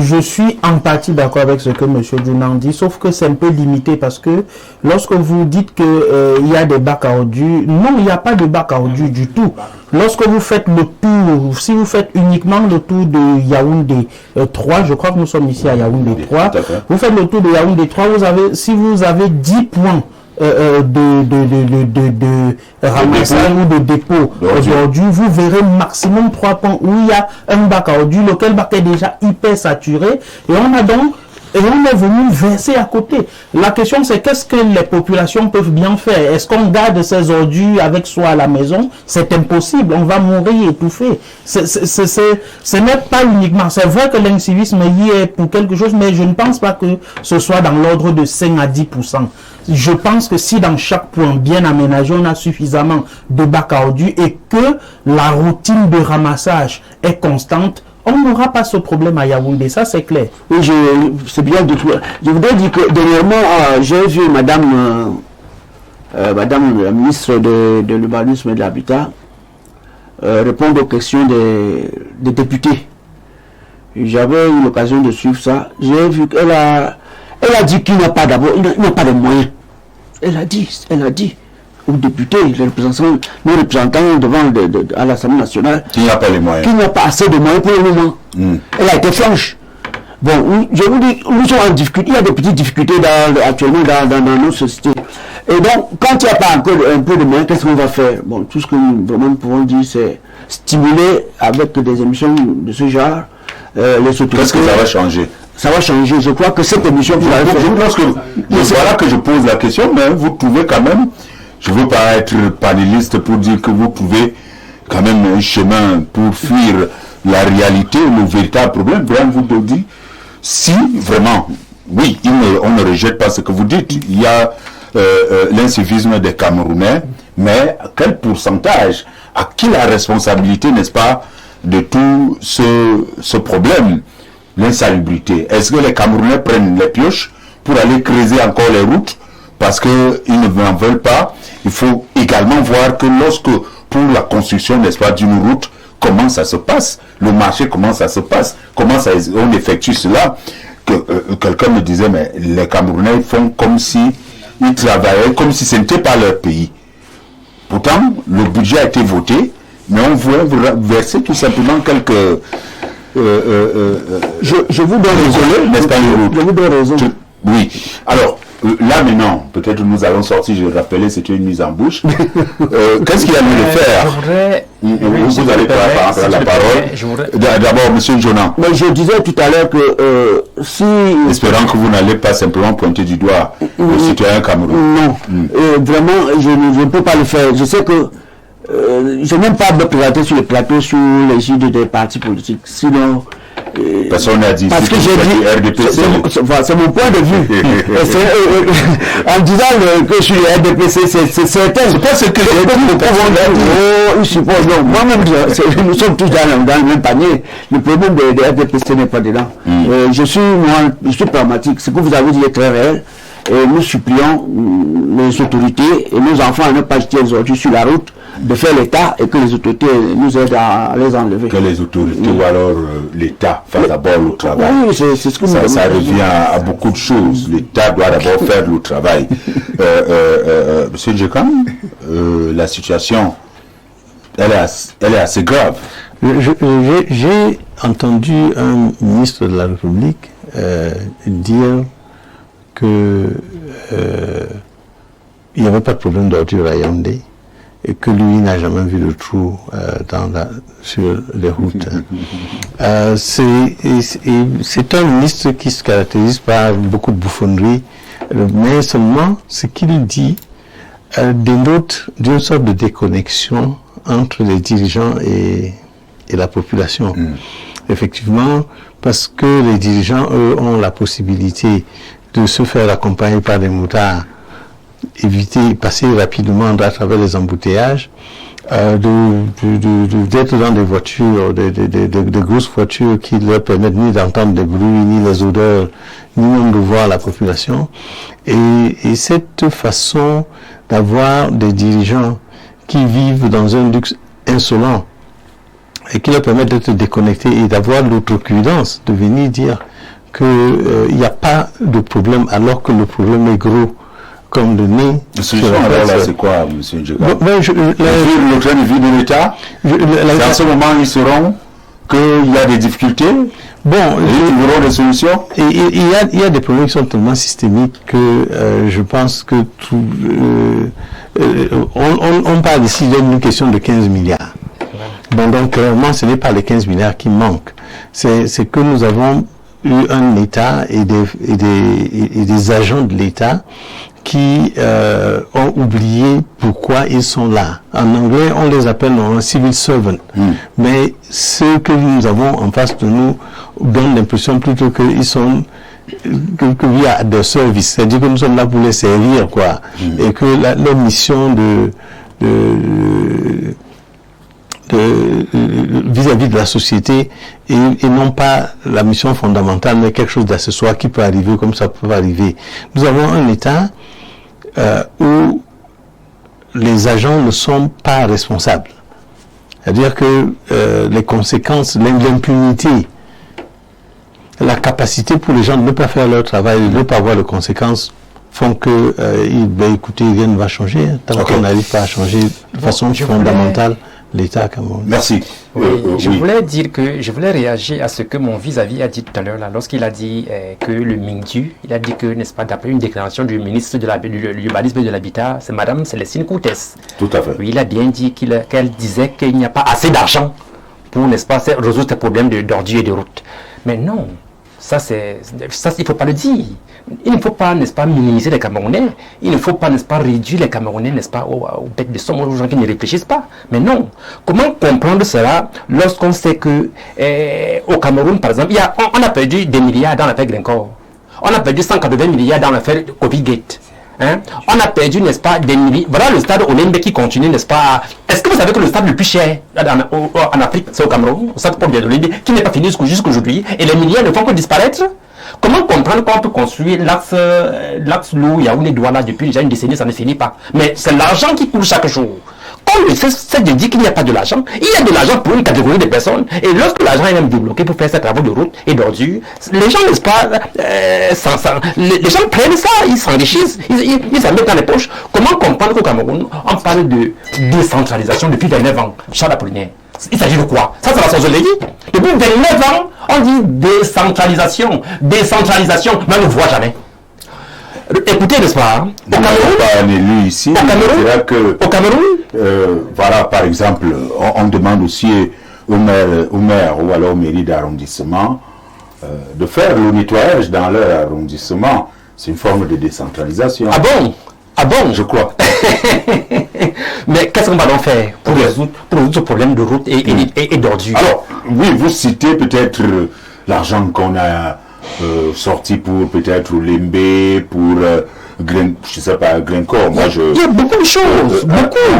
Je suis en partie d'accord avec ce que M. Dunant dit, sauf que c'est un peu limité parce que lorsque vous dites qu'il y a des bacs à ordures, non, il n'y a pas de bacs à ordures du tout. Lorsque vous faites le tour, si vous faites uniquement le tour de Yaoundé 3, je crois que nous sommes ici à Yaoundé 3, vous faites le tour de Yaoundé 3, si vous avez 10 points de ramassage ou de dépôt aujourd'hui, vous verrez maximum 3 points où il y a un bac à ordures, lequel bac est déjà hyper saturé, et on est venu verser à côté. La question c'est qu'est-ce que les populations peuvent bien faire? Est-ce qu'on garde ces ordures avec soi à la maison? C'est impossible, on va mourir étouffé. Ce n'est pas uniquement, c'est vrai que l'incivisme y est pour quelque chose, mais je ne pense pas que ce soit dans l'ordre de 5 à 10%. Je pense que si dans chaque point bien aménagé, on a suffisamment de bacs à ordures et que la routine de ramassage est constante, on n'aura pas ce problème à Yaoundé, ça c'est clair. Oui, c'est bien de tout. Je voudrais dire que dernièrement, j'ai vu madame la ministre de l'urbanisme et de l'habitat répondre aux questions des députés. J'avais eu l'occasion de suivre ça. J'ai vu qu'elle a dit qu'il n'y a pas d'abord, il n'y a pas de moyens. Elle a dit aux députés, les représentants devant à l'Assemblée nationale, qu'il n'y a pas les moyens. Qu'il n'y a pas assez de moyens pour le moment. Elle a été franche. Bon, je vous dis, nous sommes en difficulté, il y a des petites difficultés actuellement dans nos sociétés. Et donc, quand il n'y a pas encore un peu de moyens, qu'est-ce qu'on va faire? Bon, tout ce que nous pouvons dire, c'est stimuler avec des émissions de ce genre les autorités. Qu'est-ce que ça va changer? Ça va changer. Je crois que cette émission vous allez faire. Voilà que je pose la question, mais vous trouvez quand même, je ne veux pas être panéliste pour dire que vous trouvez quand même un chemin pour fuir la réalité, le véritable problème. Brian vous dit, si vraiment, oui, on ne rejette pas ce que vous dites, il y a l'incivisme des Camerounais, mais quel pourcentage, à qui la responsabilité, n'est-ce pas, de tout ce problème? L'insalubrité. Est-ce que les Camerounais prennent les pioches pour aller creuser encore les routes, parce qu'ils n'en veulent pas. Il faut également voir que lorsque, pour la construction, n'est-ce pas, d'une route, comment ça se passe, le marché, comment ça se passe, comment ça, on effectue cela. Quelqu'un me disait, mais les Camerounais font comme si ils travaillaient, comme si ce n'était pas leur pays. Pourtant, le budget a été voté, mais on voulait verser tout simplement quelques... je vous donne raison, n'est-ce pas, je vous donne raison. Oui. Alors, là maintenant, peut-être nous allons sortir, je rappelais, c'était une mise en bouche. Qu'est-ce qu'il a mieux de faire? Vous allez prendre la parole. D'abord, M. Jonan. Mais je disais tout à l'heure que si... Espérant que vous n'allez pas simplement pointer du doigt le citoyen camerounais. Non, vraiment, je ne peux pas le faire. Je sais que je n'aime pas me présenter sur le plateau sur les gîtes des partis politiques. Sinon... Personne n'a dit. Parce que j'ai dit, c'est mon point de vue. En disant que je suis RDPC, c'est certain. C'est pas ce que j'ai dit. Moi-même, nous sommes tous dans le même panier. Le problème de RDPC n'est pas dedans. Je suis pragmatique. Ce que vous avez dit est très réel. Et nous supplions les autorités et nos enfants à ne pas jeter aujourd'hui sur la route, de faire l'État et que les autorités nous aident à les enlever. Que les autorités ou alors l'État fassent d'abord le travail. Oui, c'est ce que ça revient à beaucoup de choses. L'État doit d'abord faire le travail. Monsieur Djekan, la situation, elle est assez grave. J'ai entendu un ministre de la République dire que il n'y avait pas de problème d'ordure à Yaoundé et que lui n'a jamais vu de trou sur les routes. C'est un ministre qui se caractérise par beaucoup de bouffonnerie, mais seulement ce qu'il dit dénote d'une sorte de déconnexion entre les dirigeants et la population. Effectivement, parce que les dirigeants, eux, ont la possibilité de se faire accompagner par des moutards, passer rapidement à travers les embouteillages, d'être dans des voitures, de grosses voitures qui leur permettent ni d'entendre des bruits, ni les odeurs, ni même de voir la population. Et cette façon d'avoir des dirigeants qui vivent dans un luxe insolent et qui leur permettent d'être déconnectés et d'avoir l'outrecuidance de venir dire qu'il n'y a pas de problème alors que le problème est gros comme le nez. C'est quoi, M. Djekan? Le train de vie de l'État, en ce moment, ils sauront qu'il y a des difficultés. Bon, ils trouveront des solutions. Il y a des problèmes qui sont tellement systémiques que je pense que on parle ici d'une question de 15 milliards. Bon, donc, clairement, ce n'est pas les 15 milliards qui manquent. C'est que nous avons eu un État et des agents de l'État qui ont oublié pourquoi ils sont là. En anglais, on les appelle un civil servant. Mais ceux que nous avons en face de nous donnent l'impression plutôt qu'ils sont que via des services. C'est-à-dire que nous sommes là pour les servir, quoi. Et que leur mission vis-à-vis de la société et non pas la mission fondamentale, mais quelque chose d'accessoire qui peut arriver comme ça peut arriver. Nous avons un État où les agents ne sont pas responsables. C'est-à-dire que les conséquences, l'impunité, la capacité pour les gens de ne pas faire leur travail, de ne pas avoir de conséquences, font que, écoutez, rien ne va changer, tant qu'on n'arrive pas à changer de façon fondamentale l'État camerounais. Merci. Je voulais réagir à ce que mon vis-à-vis a dit tout à l'heure, là, lorsqu'il a dit que le Mingdu, il a dit que, n'est-ce pas, d'après une déclaration du ministre de l'urbanisme et de l'habitat, c'est Madame Célestine Coutès. Tout à fait. Oui, il a bien dit qu'elle disait qu'il n'y a pas assez d'argent pour, n'est-ce pas, résoudre ces problèmes d'ordures et de routes. Mais non, ça, il ne faut pas le dire. Il ne faut pas, n'est-ce pas, minimiser les Camerounais. Il ne faut pas, n'est-ce pas, réduire les Camerounais, n'est-ce pas, aux bêtes de somme, aux gens qui ne réfléchissent pas. Mais non. Comment comprendre cela lorsqu'on sait que au Cameroun, par exemple, on a perdu des milliards dans l'affaire Glencore. On a perdu 180 milliards dans l'affaire Covid-Gate. Hein? On a perdu, n'est-ce pas, des milliards. Voilà le stade Olembe qui continue, n'est-ce pas. Est-ce que vous savez que le stade le plus cher en Afrique, c'est au Cameroun, au stade Paul de l'Olembe, qui n'est pas fini jusqu'aujourd'hui, et les milliards ne font que disparaître? Comment comprendre qu'on peut construire l'axe Lou, Yaoundé-Douala depuis déjà une décennie, ça ne finit pas. Mais c'est l'argent qui coule chaque jour. Comme c'est de dire qu'il n'y a pas de l'argent, il y a de l'argent pour une catégorie de personnes. Et lorsque l'argent est même débloqué pour faire ces travaux de route et d'ordures, les gens, n'est-ce pas, les gens prennent ça, ils s'enrichissent, ils s'en mettent dans les poches. Comment comprendre qu'au Cameroun, on parle de décentralisation depuis 29 ans? Charles Apollinaire. Il s'agit de quoi? Ça va sans dit. Depuis 29 ans, on dit décentralisation, mais on ne voit jamais. Écoutez, n'est-ce pas? Au Cameroun, pas un élu ici. Au Cameroun, voilà, par exemple, on demande aussi au maire ou alors aux mairies d'arrondissement de faire le nettoyage dans leur arrondissement. C'est une forme de décentralisation. Ah bon? Ah bon? Je crois. Mais qu'est-ce qu'on va donc faire pour résoudre ce problème de route et d'ordures? Alors, oui, vous citez peut-être l'argent qu'on a sorti pour peut-être Lembe, pour je sais pas, Glencore. Moi, il y a beaucoup de choses,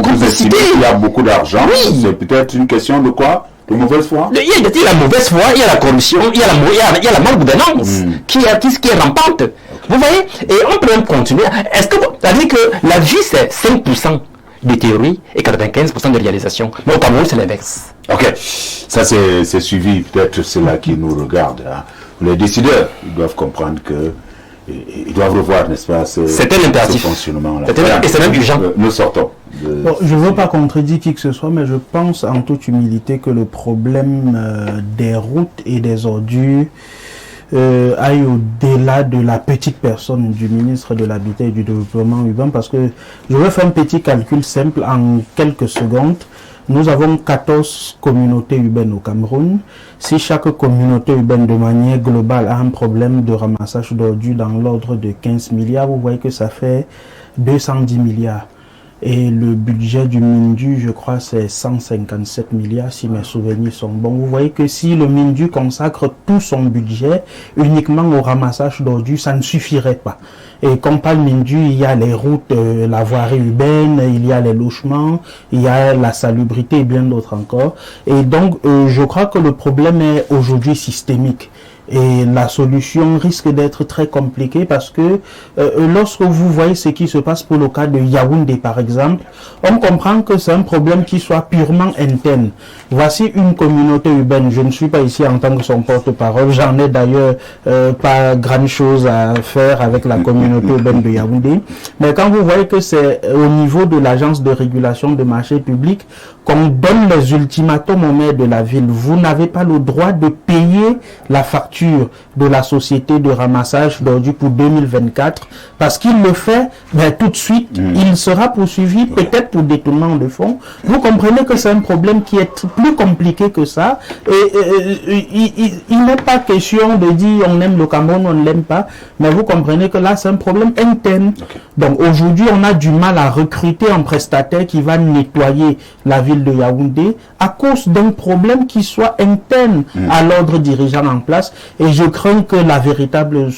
vous estimez qu'il y a beaucoup d'argent. Oui. C'est peut-être une question de quoi? De mauvaise foi? Il y a la mauvaise foi, il y a la corruption, il y a la malgouvernance qui est rampante. Okay. Vous voyez? Et on peut même continuer. Est-ce que ça veut dire que la vie, c'est 5% de théorie et 95% de réalisation? Mais au Cameroun, c'est l'inverse. Ok. Ça, c'est suivi. Peut-être c'est là qui nous regarde. Hein. Les décideurs, ils doivent comprendre que ils doivent revoir, n'est-ce pas, ce fonctionnement-là. Et c'est même urgent. Nous sortons. Bon, je ne veux pas contredire qui que ce soit, mais je pense en toute humilité que le problème des routes et des ordures aille au-delà de la petite personne du ministre de l'Habitat et du Développement urbain, parce que je vais faire un petit calcul simple en quelques secondes. Nous avons 14 communautés urbaines au Cameroun. Si chaque communauté urbaine de manière globale a un problème de ramassage d'ordures dans l'ordre de 15 milliards, vous voyez que ça fait 210 milliards. Et le budget du MINDU, je crois, c'est 157 milliards, si mes souvenirs sont bons. Vous voyez que si le MINDU consacre tout son budget uniquement au ramassage d'ordures, ça ne suffirait pas. Et quand on parle MINDU, il y a les routes, la voirie urbaine, il y a les logements, il y a la salubrité et bien d'autres encore. Et donc, je crois que le problème est aujourd'hui systémique. Et la solution risque d'être très compliquée parce que lorsque vous voyez ce qui se passe pour le cas de Yaoundé par exemple, on comprend que c'est un problème qui soit purement interne. Voici une communauté urbaine, je ne suis pas ici en tant que son porte-parole, j'en ai d'ailleurs pas grand chose à faire avec la communauté urbaine de Yaoundé, mais quand vous voyez que c'est au niveau de l'agence de régulation des marchés publics qu'on donne les ultimatums au maire de la ville, vous n'avez pas le droit de payer la facture de la société de ramassage d'ordures pour 2024 parce qu'il le fait, mais tout de suite il sera poursuivi peut-être pour détournement de fonds. Vous comprenez que c'est un problème qui est plus compliqué que ça et il n'est pas question de dire on aime le Cameroun, on ne l'aime pas, mais vous comprenez que là c'est un problème interne. Donc aujourd'hui on a du mal à recruter un prestataire qui va nettoyer la ville de Yaoundé à cause d'un problème qui soit interne à l'ordre dirigeant en place. Et je crains que la véritable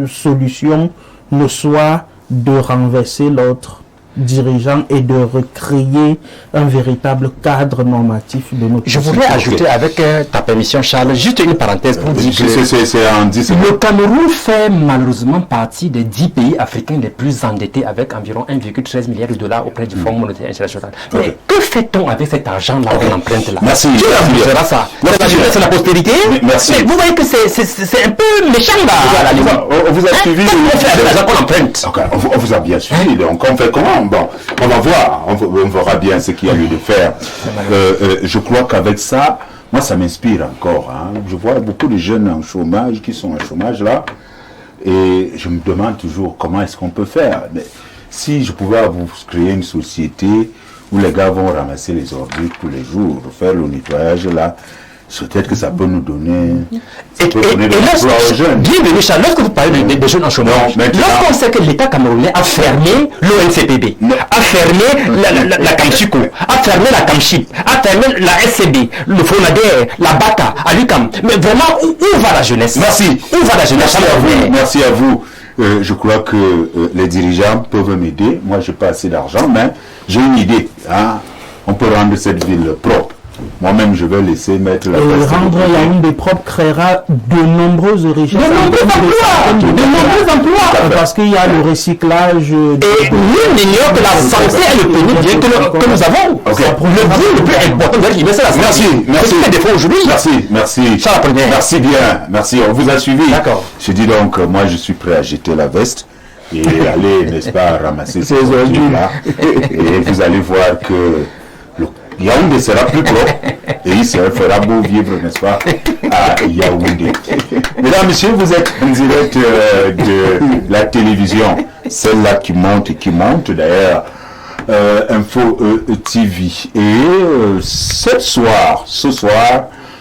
solution ne soit de renverser l'autre dirigeant et de recréer un véritable cadre normatif de notre société. Je voudrais ajouter avec ta permission Charles, juste une parenthèse pour dire que le Cameroun fait malheureusement partie des 10 pays africains les plus endettés avec environ 1,13 milliard de dollars auprès du Fonds monétaire international. Mais que fait-on avec cet argent-là, qu'on emprunte là? Merci. Qui remboursera ça? C'est la postérité? Merci. Mais vous voyez que c'est un peu méchant là. On vous a suivi. Qu'est-ce qu'on fait avec l'argent qu'on emprunte? On vous a bien suivi, donc on fait comment? Bon, on va voir, on verra bien ce qu'il y a lieu de faire. Je crois qu'avec ça, moi ça m'inspire encore. Hein. Je vois beaucoup de jeunes en chômage qui sont en chômage là, et je me demande toujours comment est-ce qu'on peut faire. Mais si je pouvais vous créer une société où les gars vont ramasser les ordures tous les jours, faire le nettoyage là, peut-être que ça peut nous donner, de l'emploi aux jeunes. Bienvenue Charles, lorsque vous parlez des jeunes en chômage, lorsqu'on sait que l'État camerounais a fermé l'ONCPB, a fermé la CAMSUCO, a fermé la CAMCHIP, a fermé la SCB, le FONADER, la BACA, à l'UQAM, mais vraiment, où va la jeunesse? Merci. Où va la jeunesse? Merci à vous. Je crois que les dirigeants peuvent m'aider. Moi, je n'ai pas assez d'argent, mais j'ai une idée. Hein. On peut rendre cette ville propre. moi-même, je vais laisser mettre la et rendre Yaoundé propre créera de nombreuses richesses. De nombreux emplois. Parce qu'il y a le recyclage. Et nul n'ignore que la santé est le pénible bien que nous avons. Le bien le plus important, c'est la santé. Merci bien. Merci. On vous a suivi. D'accord. Je dis donc, moi, je suis prêt à jeter la veste et aller, n'est-ce pas, ramasser ces ordures-là. Et vous allez voir que Yaoundé sera plus propre et il se fera beau vivre, n'est-ce pas, à Yaoundé. Mesdames, messieurs, vous êtes en direct de la télévision, celle-là qui monte et qui monte, d'ailleurs, Info TV. Et ce soir,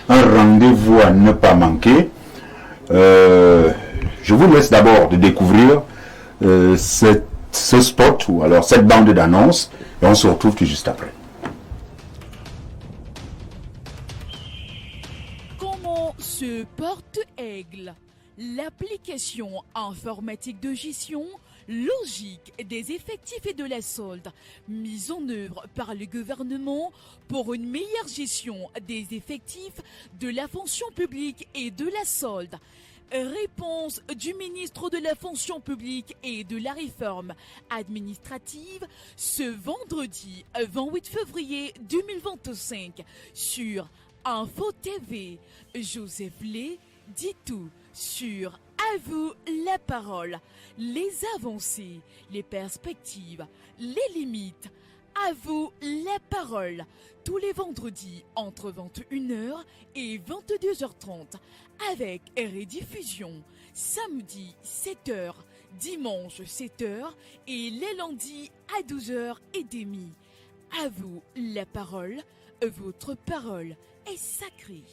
un rendez-vous à ne pas manquer. Je vous laisse d'abord de découvrir ce spot, ou alors cette bande d'annonces, et on se retrouve tout juste après. Comment se porte Aigle? L'application informatique de gestion logique des effectifs et de la solde, mise en œuvre par le gouvernement pour une meilleure gestion des effectifs de la fonction publique et de la solde. Réponse du ministre de la fonction publique et de la réforme administrative ce vendredi 28 février 2025 sur Info TV. Joseph Lé dit tout sur À vous la parole, les avancées, les perspectives, les limites. À vous la parole, tous les vendredis entre 21h et 22h30 avec rediffusion samedi 7h, dimanche 7h et les lundis à 12h30. À vous la parole, votre parole est sacrée.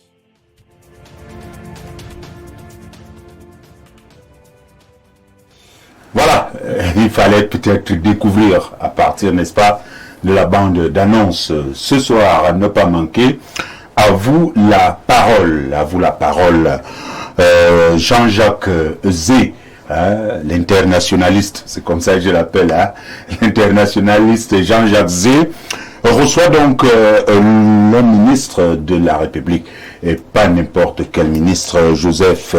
Voilà, il fallait peut-être découvrir à partir, n'est-ce pas, de la bande d'annonces ce soir, à ne pas manquer. À vous la parole, Jean-Jacques Zé, l'internationaliste, c'est comme ça que je l'appelle, l'internationaliste Jean-Jacques Zé, reçoit donc le ministre de la République, et pas n'importe quel ministre, Joseph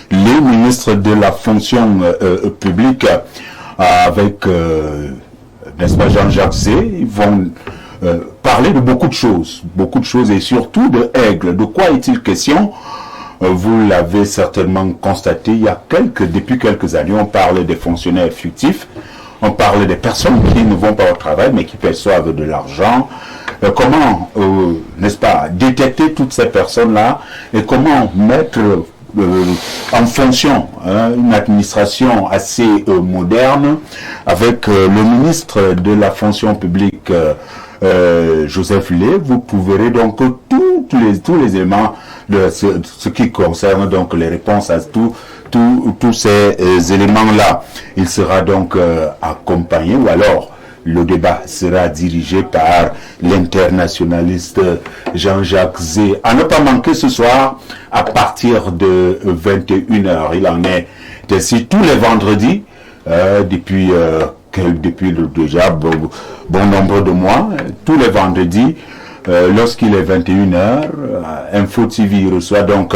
Lé, ministre de la fonction publique, avec, n'est-ce pas, Jean-Jacques Zé. Ils vont parler de beaucoup de choses, et surtout de Aigle. De quoi est-il question? Vous l'avez certainement constaté, depuis quelques années, on parle des fonctionnaires fictifs. On parle des personnes qui ne vont pas au travail, mais qui perçoivent de l'argent. Comment, n'est-ce pas, détecter toutes ces personnes-là et comment mettre en fonction une administration assez moderne avec le ministre de la fonction publique, Joseph Lé. Vous verrez donc tous les éléments de ce qui concerne donc les réponses à tous ces éléments-là. Il sera donc accompagné, ou alors le débat sera dirigé par l'internationaliste Jean-Jacques Zé. À ne pas manquer ce soir, à partir de 21h. Il en est ainsi tous les vendredis, depuis déjà bon nombre de mois, tous les vendredis, lorsqu'il est 21h, Info TV reçoit donc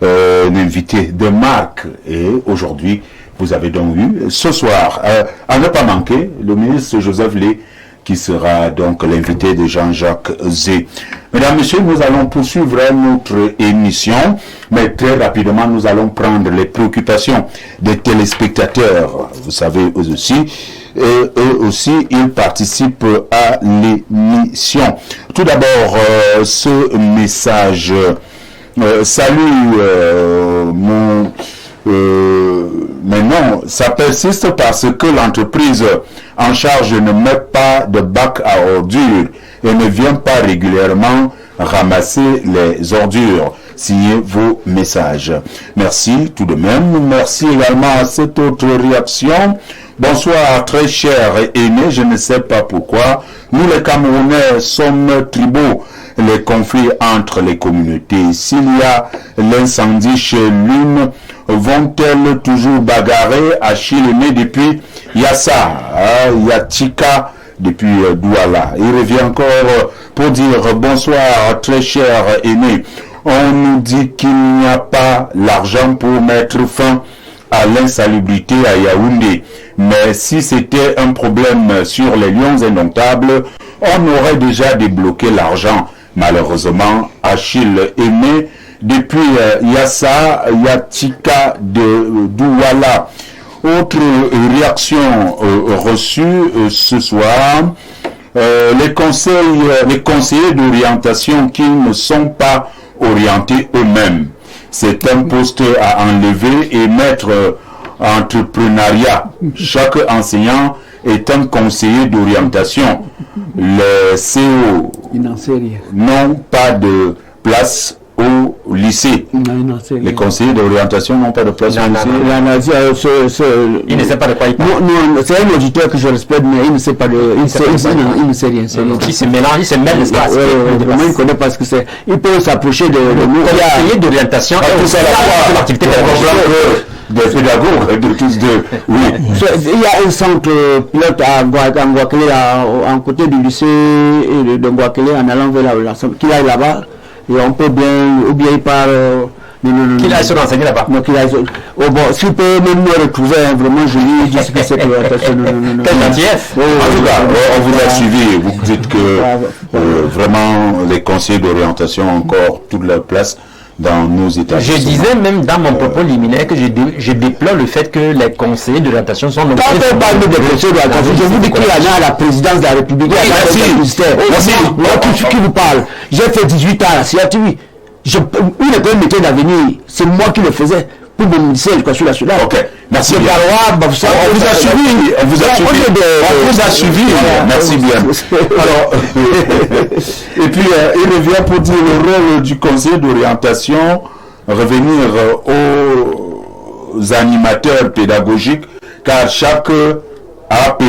un invité de marque. Et aujourd'hui, vous avez donc eu ce soir, à ne pas manquer, le ministre Joseph Lé, qui sera donc l'invité de Jean-Jacques Zé. Mesdames, Messieurs, nous allons poursuivre notre émission, mais très rapidement, nous allons prendre les préoccupations des téléspectateurs. Vous savez, eux aussi, ils participent à l'émission. Tout d'abord, ce message. Salut, mais non, ça persiste parce que l'entreprise en charge ne met pas de bac à ordures et ne vient pas régulièrement ramasser les ordures. Signez vos messages. Merci tout de même. Merci également à cette autre réaction. Bonsoir, très cher et aimé. Je ne sais pas pourquoi. Nous, les Camerounais, sommes tribaux. Les conflits entre les communautés. S'il y a l'incendie chez l'une, vont-elles toujours bagarrer à Chilene depuis Yassa, Yatika depuis Douala. Il revient encore pour dire bonsoir très cher aîné. On nous dit qu'il n'y a pas l'argent pour mettre fin à l'insalubrité à Yaoundé. Mais si c'était un problème sur les lions indomptables, on aurait déjà débloqué l'argent. Malheureusement, Achille Aimé, depuis Yassa, Yatika de Douala. Autre réaction reçue ce soir, les conseillers d'orientation qui ne sont pas orientés eux-mêmes. C'est un poste à enlever et mettre entrepreneuriat. Chaque enseignant est un conseiller d'orientation. Les CO n'ont pas de place au lycée. Les conseillers d'orientation n'ont pas de place au lycée. Il ne sait pas de quoi il parle. Non, c'est un auditeur que je respecte, mais il ne sait pas de. Il ne sait rien. Il se mélange, il se mêle l'espace. Vraiment, il ne connaît pas ce que c'est. Il peut s'approcher de nous. Conseiller d'orientation et tout ça, l'activité des pédagogues, de tous deux. Oui. Il y a un centre pilote à Ngouakélé, en côté du lycée de Ngouakélé, en allant vers la qu'il aille là-bas. Et on peut bien, ou bien il part. Qu'il aille se renseigner là-bas. Non, qu'il aille. Oh bon, s'il peut même me retrouver, vraiment, je lui dis ce que c'est que l'orientation. Quelle gentillesse. En tout cas, on vous a suivi. Vous dites que vraiment, les conseillers d'orientation ont encore toute leur place dans nos établissements. Je disais même dans mon propos liminaire que je déplore le fait que les conseillers d'orientation sont nombreux. Quand on parle des conseillers d'orientation, je vous dis qu'il y en a à la présidence de la République, il y en a au ministère. Moi, qui vous parle, j'ai fait 18 ans à la CRTV. Une école métier d'avenir, c'est moi qui le faisais pour mon ministère de l'Éducation nationale. Ok, merci bien. On vous a suivi. Merci bien. Alors, et puis, il revient pour dire le rôle du conseiller d'orientation, revenir aux animateurs pédagogiques, car chaque AP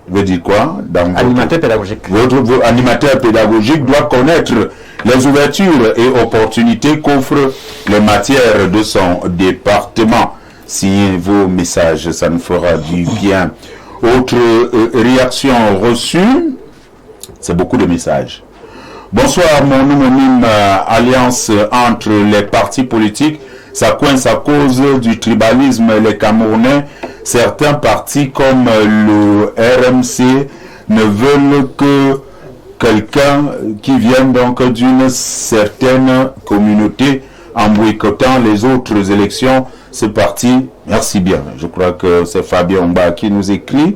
veut dire quoi? Animateur pédagogique. Votre animateur pédagogique doit connaître les ouvertures et opportunités qu'offrent les matières de son département. Signez vos messages, ça nous fera du bien. Autre réaction reçue, c'est beaucoup de messages. Bonsoir, mon homonyme alliance entre les partis politiques, ça coince à cause du tribalisme. Les Camerounais, certains partis comme le RMC ne veulent que quelqu'un qui vient donc d'une certaine communauté en boycottant les autres élections. C'est parti. Merci bien. Je crois que c'est Fabien Omba qui nous écrit.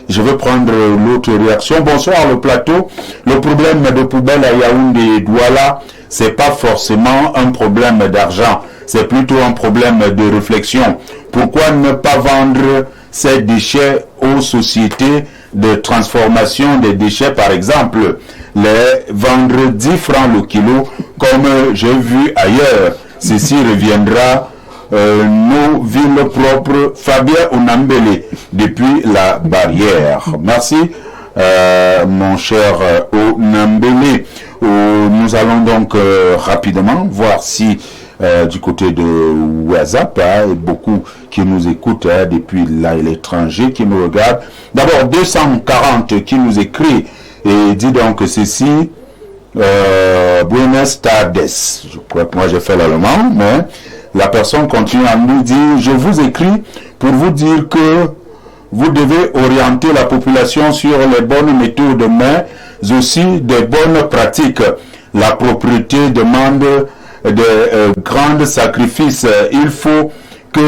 Je vais prendre l'autre réaction. Bonsoir le plateau. Le problème de poubelle à Yaoundé et Douala, c'est pas forcément un problème d'argent. C'est plutôt un problème de réflexion. Pourquoi ne pas vendre ces déchets aux sociétés de transformation des déchets, par exemple, les vendre 10 francs le kilo, comme j'ai vu ailleurs. Ceci reviendra nos villes propres. Fabien Onambele, depuis la barrière. Merci, mon cher Onambele. Nous allons donc rapidement voir si du côté de WhatsApp, beaucoup qui nous écoutent depuis l'étranger, qui nous regardent. D'abord, 240 qui nous écrit et dit donc ceci. Buenas tardes. Je crois que moi j'ai fait l'allemand, mais la personne continue à nous dire: je vous écris pour vous dire que vous devez orienter la population sur les bonnes méthodes, mais aussi des bonnes pratiques. La propriété demande des grands sacrifices. Il faut que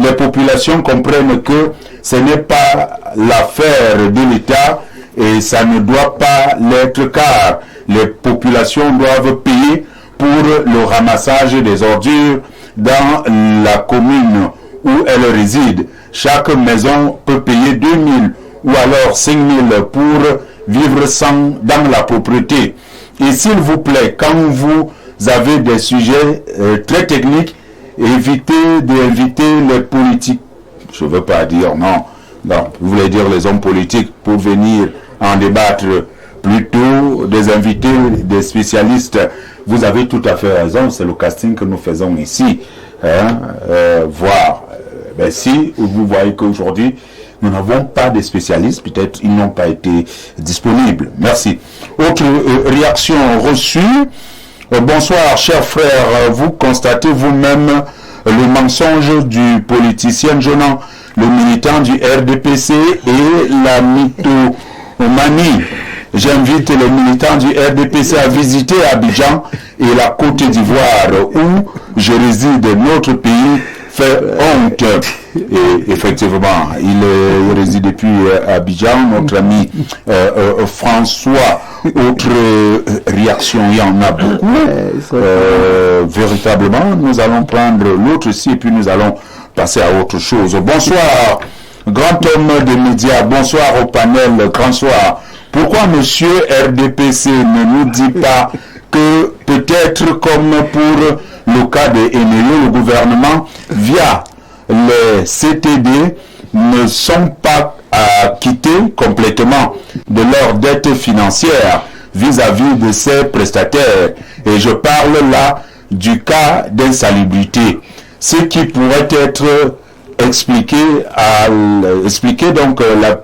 les populations comprennent que ce n'est pas l'affaire de l'État et ça ne doit pas l'être, car les populations doivent payer pour le ramassage des ordures dans la commune où elles résident. Chaque maison peut payer 2 000 ou alors 5 000 pour vivre dans la propriété. Et s'il vous plaît, quand vous avez des sujets très techniques, évitez d'inviter les politiques. Je ne veux pas dire non, vous voulez dire les hommes politiques pour venir en débattre, plutôt des invités, des spécialistes. Vous avez tout à fait raison, c'est le casting que nous faisons ici. Si vous voyez qu'aujourd'hui, nous n'avons pas de spécialistes, peut-être ils n'ont pas été disponibles. Merci. Autre réaction reçue. Bonsoir, chers frères, vous constatez vous-même le mensonge du politicien Jonan, le militant du RDPC et la mythomanie. J'invite les militants du RDPC à visiter Abidjan et la Côte d'Ivoire où je réside. Notre pays fait honte. Et effectivement, il réside depuis Abidjan. Notre ami François, autre réaction, il y en a beaucoup. Véritablement, nous allons prendre l'autre ici et puis nous allons passer à autre chose. Bonsoir, grand homme des médias. Bonsoir au panel. Grand soir. Pourquoi monsieur RDPC ne nous dit pas que peut-être comme pour le cas de Emeyo, le gouvernement, via les CTD, ne sont pas acquittés complètement de leur dette financière vis-à-vis de ces prestataires. Et je parle là du cas d'insalubrité. Ce qui pourrait être expliqué donc la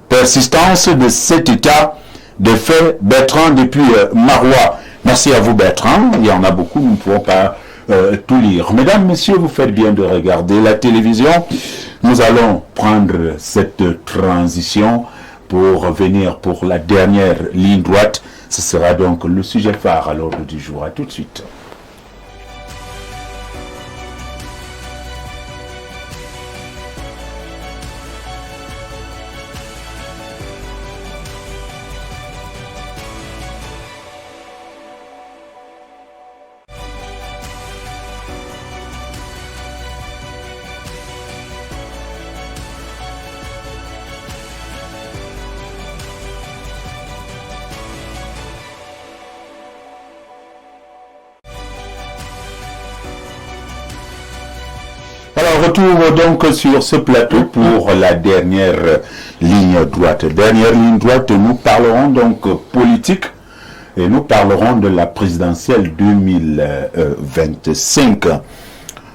persistance de cet état de fait. Bertrand depuis Marois. Merci à vous Bertrand, il y en a beaucoup, nous ne pouvons pas tout lire. Mesdames, messieurs, vous faites bien de regarder la télévision. Nous allons prendre cette transition pour venir pour la dernière ligne droite. Ce sera donc le sujet phare à l'ordre du jour. À tout de suite. Retour donc sur ce plateau pour la dernière ligne droite. Dernière ligne droite, nous parlerons donc politique et nous parlerons de la présidentielle 2025.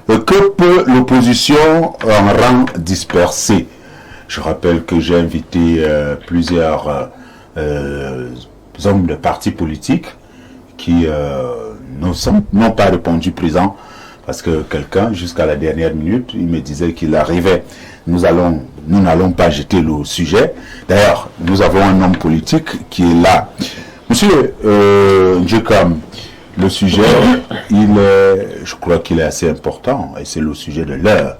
Que peut l'opposition en rang dispersé? Je rappelle que j'ai invité plusieurs hommes de partis politiques qui n'ont pas répondu présent. Parce que quelqu'un, jusqu'à la dernière minute, il me disait qu'il arrivait. Nous n'allons pas jeter le sujet. D'ailleurs, nous avons un homme politique qui est là. Monsieur Djekam, le sujet, je crois qu'il est assez important, et c'est le sujet de l'heure.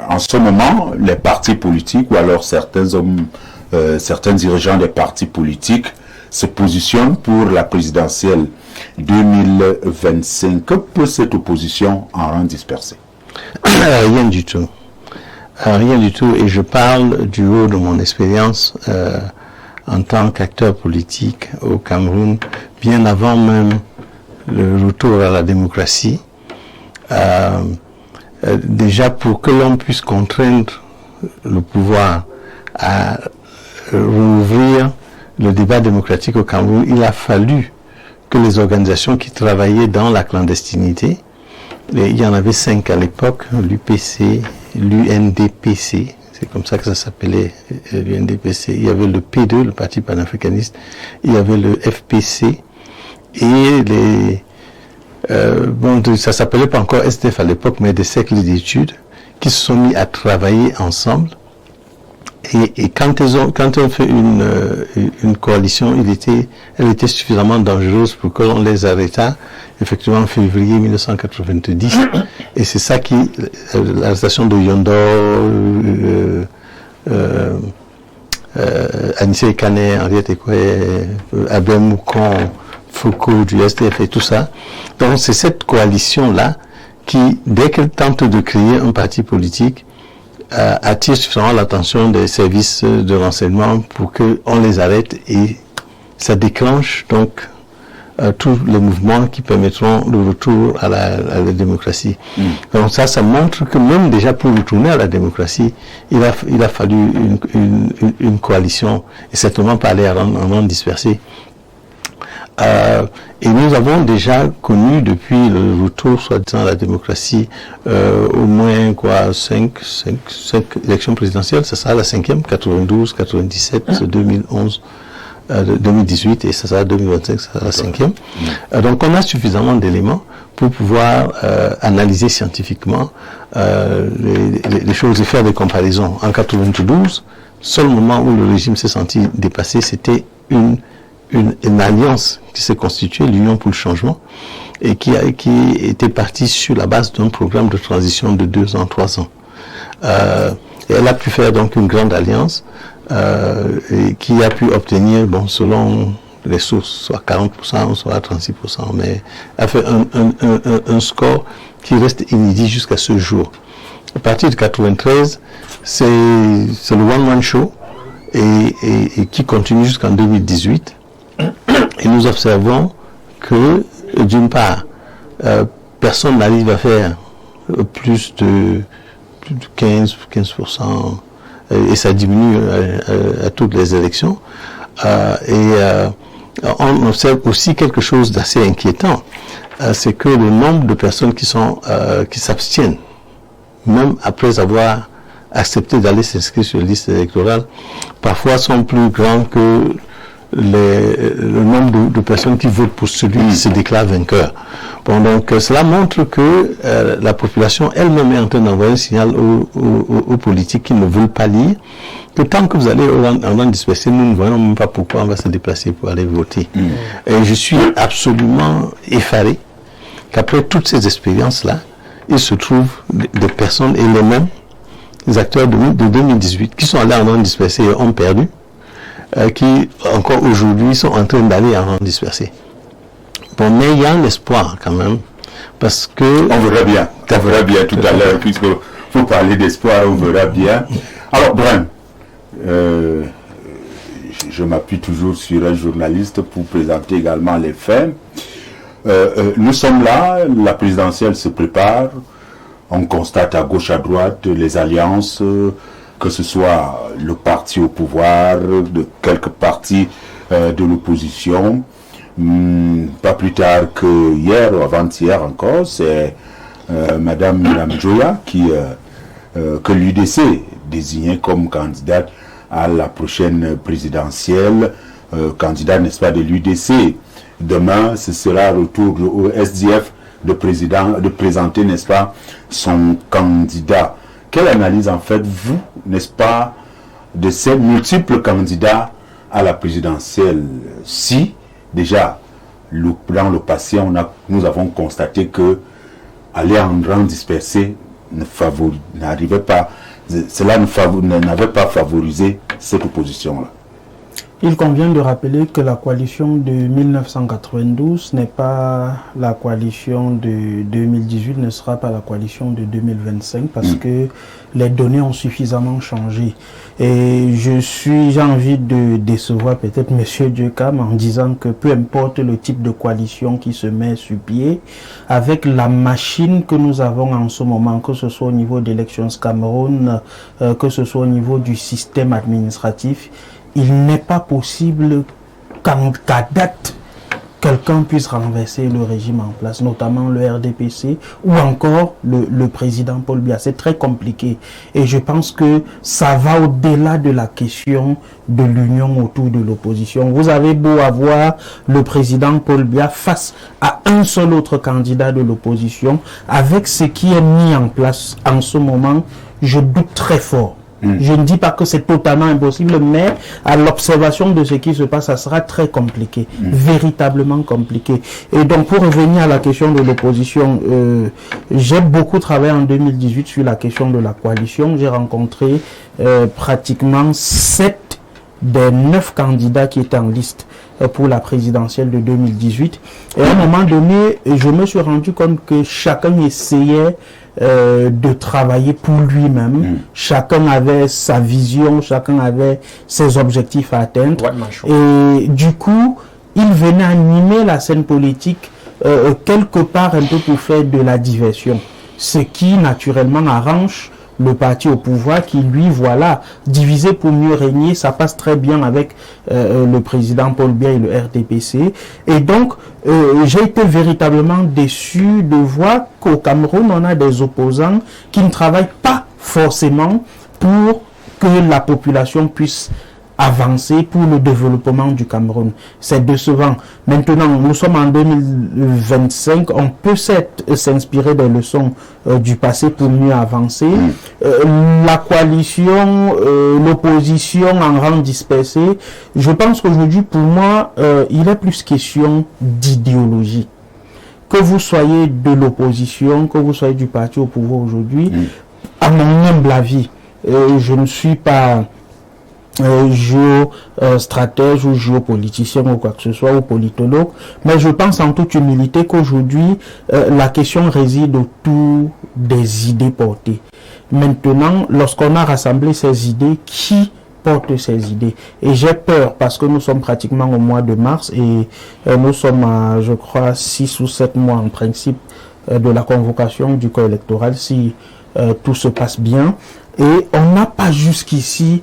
En ce moment, les partis politiques, ou alors certains dirigeants des partis politiques, se positionnent pour la présidentielle 2025. Que peut cette opposition en rang dispersé? Rien du tout. Rien du tout. Et je parle du haut de mon expérience en tant qu'acteur politique au Cameroun, bien avant même le retour à la démocratie. Déjà, pour que l'on puisse contraindre le pouvoir à rouvrir le débat démocratique au Cameroun, il a fallu que les organisations qui travaillaient dans la clandestinité, il y en avait 5 à l'époque, l'UPC, l'UNDPC, c'est comme ça que ça s'appelait, l'UNDPC, il y avait le P2, le Parti panafricaniste, il y avait le FPC, et ça s'appelait pas encore SDF à l'époque, mais des cercles d'études, qui se sont mis à travailler ensemble. Et quand ils ont fait une coalition, elle était suffisamment dangereuse pour que l'on les arrêtât, effectivement en février 1990. Et c'est ça l'arrestation de Yondor, Anissé Kane, Henriette Ekwe, Abel Moukon, Foucault du SDF et tout ça. Donc c'est cette coalition-là qui, dès qu'elle tente de créer un parti politique, attire suffisamment l'attention des services de renseignement pour qu'on les arrête, et ça déclenche donc tous les mouvements qui permettront le retour à la démocratie. Donc ça montre que même déjà pour retourner à la démocratie, il a fallu une coalition, et certainement pas aller en rang dispersé. Et nous avons déjà connu depuis le retour, soi-disant, à la démocratie, au moins 5 élections présidentielles. Ça sera la 5e, 92, 97, 2011, 2018 et ça sera 2025, ça sera la 5e. Donc on a suffisamment d'éléments pour pouvoir analyser scientifiquement les choses et faire des comparaisons. En 92, seul moment où le régime s'est senti dépassé, c'était une alliance qui s'est constituée, l'Union pour le changement, et qui était partie sur la base d'un programme de transition de 2 ans, 3 ans. Et elle a pu faire donc une grande alliance et qui a pu obtenir, bon, selon les sources, soit 40%, soit 36%, mais a fait un score qui reste inédit jusqu'à ce jour. À partir de 93, c'est le one-man show et qui continue jusqu'en 2018. Et nous observons que, d'une part, personne n'arrive à faire plus de 15%, et ça diminue à toutes les élections. On observe aussi quelque chose d'assez inquiétant, c'est que le nombre de personnes qui s'abstiennent, même après avoir accepté d'aller s'inscrire sur les listes électorales, parfois sont plus grands que le nombre de personnes qui votent pour celui qui se déclare vainqueur. Bon, donc cela montre que la population elle-même est en train d'envoyer un signal aux politiques qui ne veulent pas lire, que tant que vous allez en rang dispersé, nous ne voyons même pas pourquoi on va se déplacer pour aller voter. Et je suis absolument effaré qu'après toutes ces expériences-là, il se trouve des personnes et les mêmes acteurs de 2018 qui sont allés en rang dispersé et ont perdu, qui encore aujourd'hui sont en train d'aller en rang dispersé. Bon, mais il y a un espoir quand même, parce que... On verra bien tout à l'heure, puisque vous parlez d'espoir, on verra bien. Alors, Brun, je m'appuie toujours sur un journaliste pour présenter également les faits. Nous sommes là, la présidentielle se prépare, on constate à gauche, à droite les alliances, que ce soit le parti au pouvoir, de quelques partis de l'opposition. Pas plus tard que hier ou avant-hier encore, c'est Madame Joya que l'UDC désignait comme candidate à la prochaine présidentielle, candidat, n'est-ce pas, de l'UDC. Demain, ce sera retour au SDF de présenter, n'est-ce pas, son candidat. Quelle analyse en fait vous, n'est-ce pas, de ces multiples candidats à la présidentielle? Si déjà dans le passé nous avons constaté que aller en rang dispersé n'arrivait pas, cela n'avait pas favorisé cette opposition-là. Il convient de rappeler que la coalition de 1992 n'est pas la coalition de 2018, ne sera pas la coalition de 2025 parce que les données ont suffisamment changé. Et j'ai envie de décevoir peut-être M. Dieucam en disant que peu importe le type de coalition qui se met sur pied, avec la machine que nous avons en ce moment, que ce soit au niveau d'Elections Cameroun, que ce soit au niveau du système administratif, il n'est pas possible qu'à date, quelqu'un puisse renverser le régime en place, notamment le RDPC ou encore le président Paul Biya. C'est très compliqué. Et je pense que ça va au-delà de la question de l'union autour de l'opposition. Vous avez beau avoir le président Paul Biya face à un seul autre candidat de l'opposition, avec ce qui est mis en place en ce moment, je doute très fort. Je ne dis pas que c'est totalement impossible, mais à l'observation de ce qui se passe, ça sera très compliqué, véritablement compliqué. Et donc, pour revenir à la question de l'opposition, j'ai beaucoup travaillé en 2018 sur la question de la coalition. J'ai rencontré pratiquement 7 des 9 candidats qui étaient en liste pour la présidentielle de 2018. Et à un moment donné, je me suis rendu compte que chacun essayait de travailler pour lui-même. Chacun avait sa vision, chacun avait ses objectifs à atteindre. Et du coup, il venait animer la scène politique quelque part un peu pour faire de la diversion. Ce qui, naturellement, arrange le parti au pouvoir qui, lui, voilà, divisé pour mieux régner, ça passe très bien avec le président Paul Biya et le RDPC. Et donc, j'ai été véritablement déçu de voir qu'au Cameroun, on a des opposants qui ne travaillent pas forcément pour que la population puisse avancer pour le développement du Cameroun. C'est décevant. Maintenant, nous sommes en 2025, on peut s'inspirer des leçons du passé pour mieux avancer. La coalition, l'opposition en rang dispersé, je pense qu'aujourd'hui, pour moi, il est plus question d'idéologie. Que vous soyez de l'opposition, que vous soyez du parti au pouvoir aujourd'hui, à mon humble avis, je ne suis pas géostratège ou géopoliticien ou quoi que ce soit, ou politologue, mais je pense en toute humilité qu'aujourd'hui, la question réside autour des idées portées. Maintenant, lorsqu'on a rassemblé ces idées, qui porte ces idées? Et j'ai peur, parce que nous sommes pratiquement au mois de mars, et nous sommes à, je crois, 6 ou 7 mois en principe de la convocation du corps électoral, si tout se passe bien, et on n'a pas jusqu'ici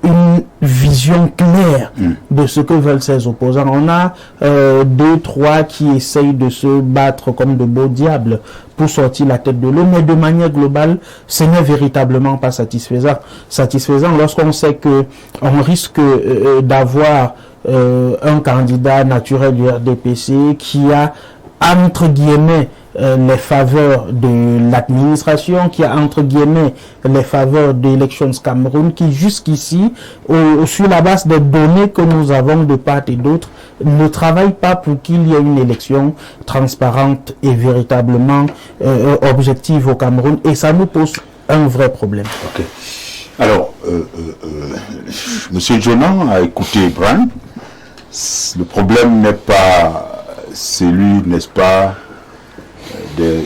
une vision claire de ce que veulent ces opposants. On a 2, 3 qui essayent de se battre comme de beaux diables pour sortir la tête de l'eau, mais de manière globale, ce n'est véritablement pas satisfaisant. Lorsqu'on sait que on risque d'avoir un candidat naturel du RDPC qui a, entre guillemets, les faveurs de l'administration, qui a entre guillemets les faveurs d'Elections Cameroun, qui jusqu'ici, sur la base des données que nous avons de part et d'autre, ne travaille pas pour qu'il y ait une élection transparente et véritablement objective au Cameroun, et ça nous pose un vrai problème. Okay. Alors, Monsieur Jonan a écouté Brand. Le problème n'est pas celui, n'est-ce pas, de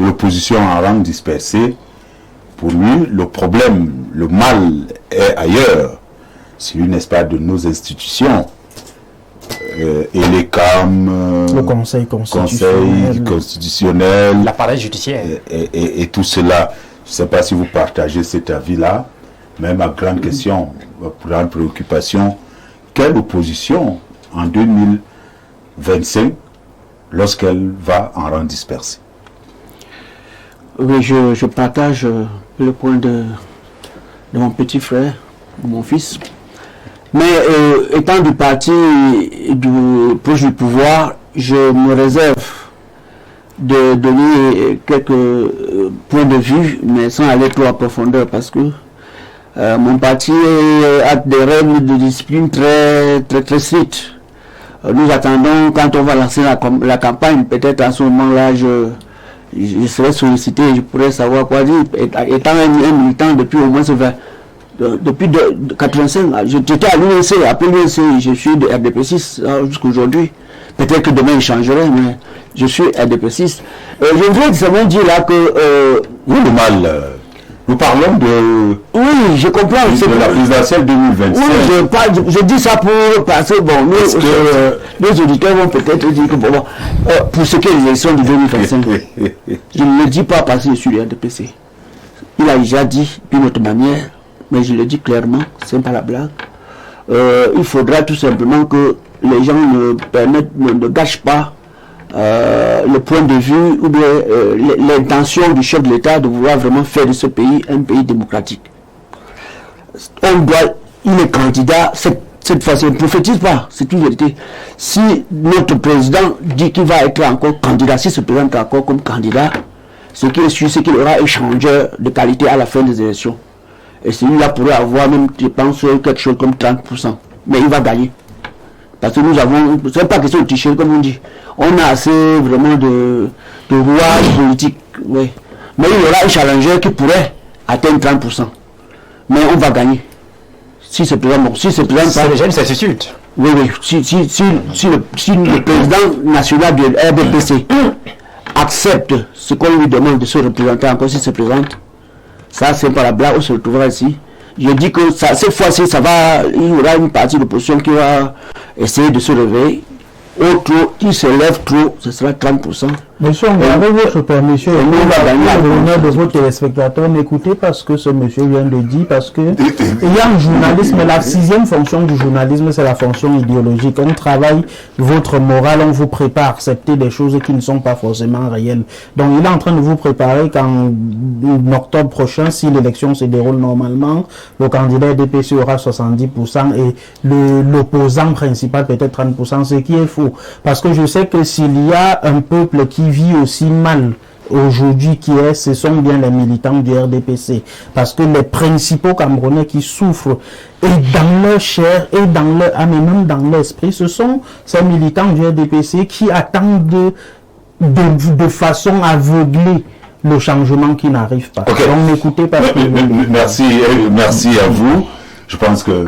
l'opposition en rang dispersé. Pour lui, le problème, le mal est ailleurs. Celui, n'est-ce pas, de nos institutions. Et les CAM, le Conseil constitutionnel, l'appareil judiciaire. Et tout cela. Je ne sais pas si vous partagez cet avis-là, mais ma grande question, ma grande préoccupation, quelle opposition en 2025 lorsqu'elle va en rang dispersé? Oui, je partage le point de mon petit frère, de mon fils. Mais étant du parti proche du pouvoir, je me réserve de donner quelques points de vue, mais sans aller trop en profondeur, parce que mon parti a des règles de discipline très strictes. Nous attendons, quand on va lancer la campagne, peut-être à ce moment-là, je serai sollicité, je pourrais savoir quoi dire. Étant un militant depuis au moins depuis 85, j'étais à l'UNC, après l'UNC, je suis de RDP6 jusqu'à aujourd'hui. Peut-être que demain il changerait, mais je suis RDP6. Je voudrais seulement dire là que... oui, le mal... Nous parlons de... Oui, je comprends. De la présidentielle 2025. Oui, je dis ça pour passer... Bon, nos auditeurs vont peut-être dire que... Bon, pour ce qui est des élections de 2025, je ne le dis pas parce que je suis le RDPC. Il a déjà dit d'une autre manière, mais je le dis clairement, c'est pas la blague. Il faudra tout simplement que les gens ne gâchent pas le point de vue ou bien l'intention du chef de l'État de vouloir vraiment faire de ce pays un pays démocratique. Il est candidat, cette fois-ci, ne prophétise pas, c'est une vérité. Si notre président dit qu'il va être encore candidat, s'il se présente encore comme candidat, ce qui est sûr, c'est qu'il aura échangeur de qualité à la fin des élections. Et celui-là pourrait avoir même, je pense, quelque chose comme 30%. Mais il va gagner. Parce que nous avons, c'est pas question de tricher comme on dit. On a assez vraiment de rouage politique. Oui. Mais il y aura un challenger qui pourrait atteindre 30%. Mais on va gagner. Si c'est présent, bon, si c'est présent, c'est déjà une certitude. Oui, oui. Si le président national de RDPC accepte ce qu'on lui demande de se représenter encore s'il se présente, ça c'est pas la blague, on se retrouvera ici. Je dis que ça, cette fois-ci, il y aura une partie de l'opposition qui va essayer de se réveiller. Autre, qui se lève trop, ce sera 30%. Monsieur, avec votre permission, l'honneur de vos téléspectateurs, n'écoutez pas ce que ce monsieur vient de dire, parce que il y a un journalisme, la 6e fonction du journalisme, c'est la fonction idéologique. On travaille votre morale, on vous prépare à accepter des choses qui ne sont pas forcément réelles. Donc il est en train de vous préparer qu'en octobre prochain, si l'élection se déroule normalement, le candidat DPC aura 70% et l'opposant principal peut-être 30%, ce qui est faux. Parce que je sais que s'il y a un peuple qui vit aussi mal aujourd'hui ce sont bien les militants du RDPC, parce que les principaux Camerounais qui souffrent et dans leur chair et dans leur âme et même dans l'esprit, ce sont ces militants du RDPC qui attendent de façon aveuglée le changement qui n'arrive pas. Okay. Donc n'écoutez pas. Merci à vous. Je pense que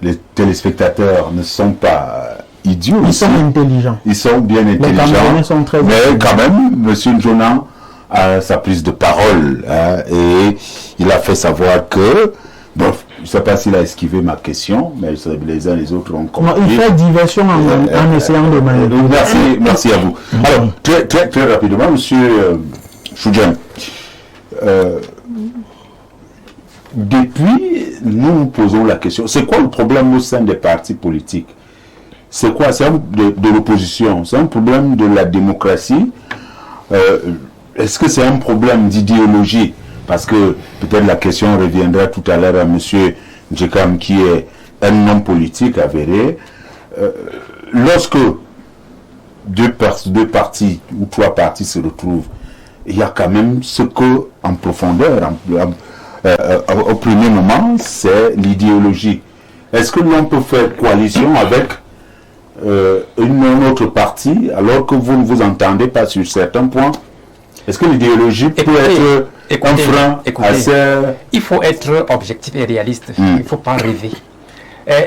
les téléspectateurs ne sont pas idiots. Ils sont intelligents. Ils sont bien intelligents. Les Camerounais sont très mais quand même, M. Njonan a sa prise de parole et il a fait savoir que, bon, je ne sais pas s'il a esquivé ma question, mais les uns les autres ont compris. Non, il fait diversion en essayant de manipuler. Merci à vous. Alors, très rapidement, M. Choudjan, depuis, nous posons la question, c'est quoi le problème au sein des partis politiques? C'est quoi? C'est de l'opposition? C'est un problème de la démocratie? Est-ce que c'est un problème d'idéologie? Parce que peut-être la question reviendra tout à l'heure à M. Njekam, qui est un homme politique avéré. Lorsque deux partis ou 3 partis se retrouvent, il y a quand même ce que, en profondeur, au premier moment, c'est l'idéologie. Est-ce que l'on peut faire coalition avec une autre partie alors que vous ne vous entendez pas sur certains points? Est-ce que l'idéologie peut être un frein assez... Il faut être objectif et réaliste. Il ne faut pas rêver.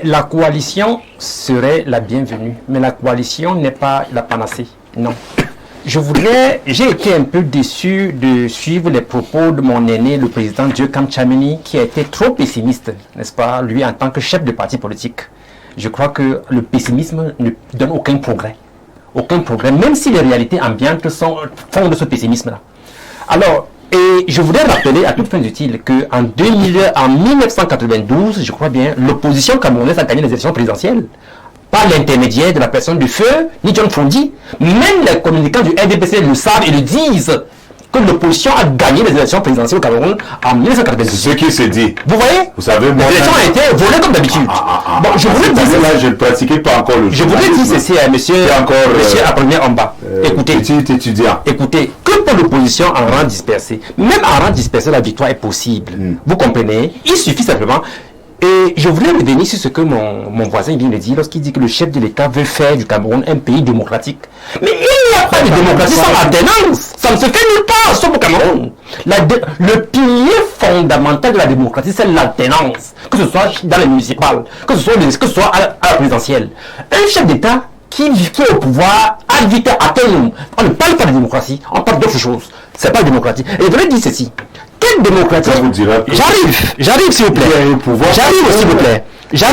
La coalition serait la bienvenue, mais la coalition n'est pas la panacée. Non. J'ai été un peu déçu de suivre les propos de mon aîné, le président Njekam Tchameni, qui a été trop pessimiste, n'est-ce pas, lui en tant que chef de parti politique. Je crois que le pessimisme ne donne aucun progrès. Aucun progrès, même si les réalités ambiantes font de ce pessimisme-là. Alors, et je voudrais rappeler à toute fin utile qu'en 1992, je crois bien, l'opposition camerounaise a gagné les élections présidentielles. Par l'intermédiaire de la personne du feu, ni John Fondi. Même les communicants du RDPC le savent et le disent, que l'opposition a gagné les élections présidentielles au Cameroun en 1992. C'est ce qui se dit. Vous voyez? Vous savez, les élections ont été volées comme d'habitude. Bon, je voulais dire ceci. Là, je ne pratiquais pas encore le je voulais dire ceci à monsieur Apollinaire Amba. Écoutez, petit étudiant. Écoutez, que pour l'opposition en rang dispersé, même en rang dispersé, la victoire est possible. Vous comprenez? Il suffit simplement. Et je voulais revenir sur ce que mon voisin vient de dire lorsqu'il dit que le chef de l'État veut faire du Cameroun un pays démocratique. Mais il n'y a pas de démocratie sans alternance. Ça ne se fait nulle part, sauf au Cameroun. Le pilier fondamental de la démocratie, c'est l'alternance. Que ce soit dans les municipales, que ce soit à la présidentielle. Un chef d'État qui est au pouvoir a vite atteint. On ne parle pas de démocratie, on parle d'autre chose. C'est pas la démocratie. Et je voulais dire ceci. Quelle démocratie? J'arrive s'il vous plaît. J'arrive s'il vous plaît. Mais je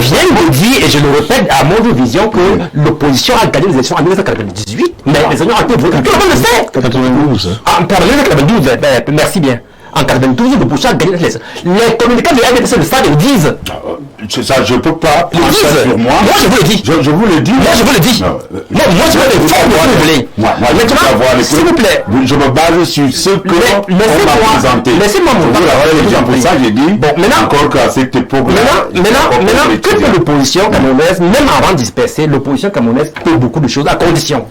viens de dire et je le répète à mon vision que l'opposition a gagné les élections en 1998, mais les élections ont été votées. Tout le monde le sait. 92. En 1992, merci bien. En 92, l'opposition a gagné les élections. Les communicants de la RDPC le savent et le disent. Ça, je ne peux pas le dire sur moi. Moi, je vous le dis. Je vous le dis. Moi, je vous le dis. Non, moi, je veux les formes que vous voulez. Maintenant, s'il vous plaît. Je me base sur ce que on m'a présenté. Laissez-moi mon temps. Pour ça, j'ai dit. Bon, maintenant, encore qu'à cette époque-là. Maintenant, que fait l'opposition camerounaise, même avant disperser, l'opposition camerounaise fait beaucoup de choses à condition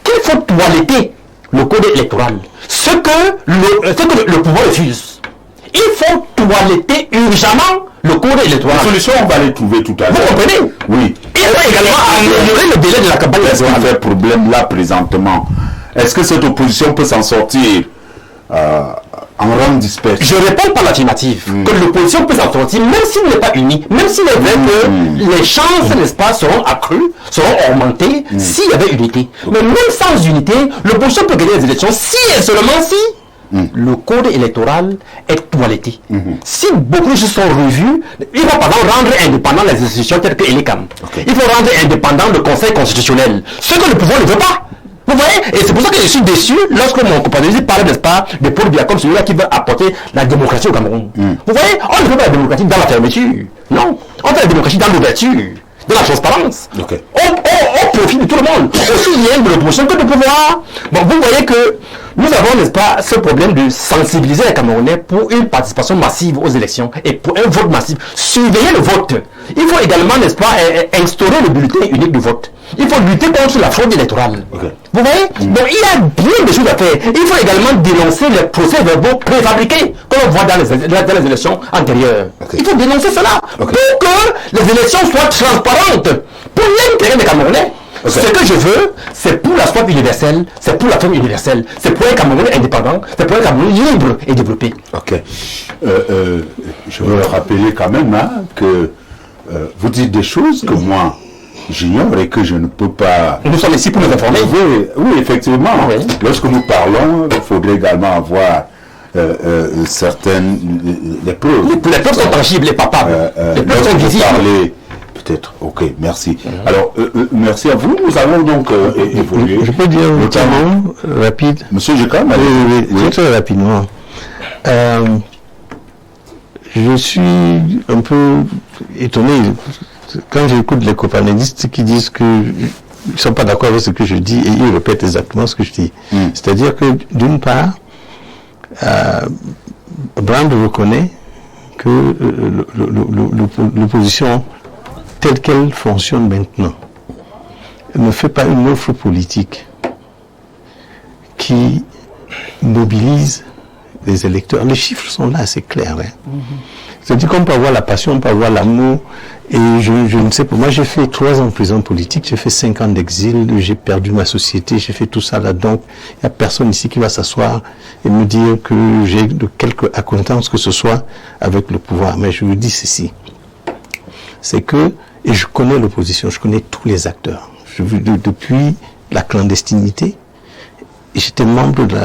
qu'il faut toiletter le code électoral. Ce que le pouvoir refuse. Il faut toiletter urgemment le code électoral. La solution, on va les trouver tout à l'heure. Vous comprenez? Oui. Il faut également améliorer le délai de la campagne électorale. Est-ce qu'il y a un problème là présentement? Est-ce que cette opposition peut s'en sortir en rang dispersé? Je réponds par l'affirmative. Que l'opposition peut s'en sortir, même s'il n'est pas uni, même s'il est vrai que les chances, n'est-ce pas, seront accrues, seront augmentées s'il y avait unité. Mais même sans unité, l'opposition peut gagner les élections si et seulement si le code électoral est toiletté. Si beaucoup de choses sont revues, il faut par exemple rendre indépendant les institutions telles que l'ECAM. Il faut rendre indépendant le Conseil constitutionnel. Ce que le pouvoir ne veut pas. Vous voyez? Et c'est pour ça que je suis déçu lorsque mon compatriote parle, n'est-ce pas, de Paul Biya comme celui-là qui veut apporter la démocratie au Cameroun. Vous voyez? On ne fait pas la démocratie dans la fermeture. Non. On fait la démocratie dans l'ouverture, dans la transparence. On profite de tout le monde. Aussi bien de l'opposition que du pouvoir. Bon, vous voyez que nous avons, n'est-ce pas, ce problème de sensibiliser les Camerounais pour une participation massive aux élections et pour un vote massif. Surveiller le vote. Il faut également, n'est-ce pas, instaurer le bulletin unique du vote. Il faut lutter contre la fraude électorale. Vous voyez? Donc il y a bien des choses à faire. Il faut également dénoncer les procès-verbaux préfabriqués que l'on voit dans les élections antérieures. Il faut dénoncer cela pour que les élections soient transparentes pour l'intérêt des Camerounais. Ce que je veux, c'est pour la soif universelle, c'est pour la femme universelle, c'est pour un Cameroun indépendant, c'est pour un Cameroun libre et développé. Je veux rappeler quand même que vous dites des choses que moi j'ignore et que je ne peux pas... Nous sommes ici pour nous informer. Oui, effectivement. Lorsque nous parlons, il faudrait également avoir certaines... les preuves. Les preuves sont tangibles, les papables. Les preuves sont visibles. Peut-être. Ok, merci. Alors, merci à vous. Nous allons donc évoluer. Je peux dire notamment rapide. Monsieur Jekam, oui, très rapidement. Je suis un peu étonné quand j'écoute les copanélistes qui disent qu'ils ne sont pas d'accord avec ce que je dis et ils répètent exactement ce que je dis. C'est-à-dire que, d'une part, Brand reconnaît que l'opposition telle qu'elle fonctionne maintenant ne fait pas une offre politique qui mobilise les électeurs. Les chiffres sont là, c'est clair. C'est-à-dire qu'on peut avoir la passion, on peut avoir l'amour. Et je ne sais pas, moi j'ai fait 3 ans de prison politique, j'ai fait 5 ans d'exil, j'ai perdu ma société, j'ai fait tout ça là. Donc il n'y a personne ici qui va s'asseoir et me dire que j'ai de quelque acquaintance que ce soit avec le pouvoir. Mais je vous dis ceci, c'est que, et je connais l'opposition, je connais tous les acteurs. Depuis la clandestinité, j'étais membre de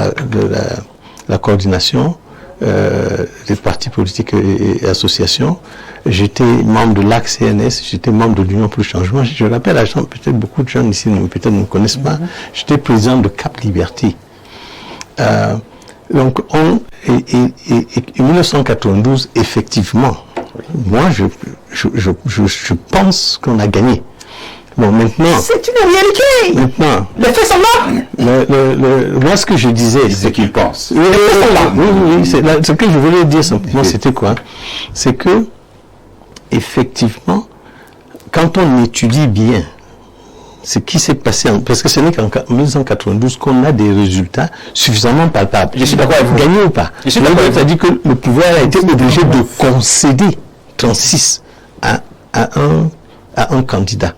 la coordination des partis politiques et associations. J'étais membre de l'AC-CNS, j'étais membre de l'Union pour le changement. Je rappelle à gens, peut-être beaucoup de gens ici peut-être ne me connaissent pas, j'étais président de Cap Liberté. Donc, en 1992, effectivement, moi, je pense qu'on a gagné. Bon, maintenant... C'est une réalité. Maintenant... Les faits sont là. Moi, ce que je disais... C'est ce qu'ils pensent. Oui, ce que je voulais dire simplement, c'était quoi? C'est que, effectivement, quand on étudie bien ce qui s'est passé, parce que ce n'est qu'en 1992 qu'on a des résultats suffisamment palpables. Je suis d'accord avec vous. Gagné ou pas? Je suis d'accord. C'est-à-dire que le pouvoir a été obligé de concéder 36 à un candidat.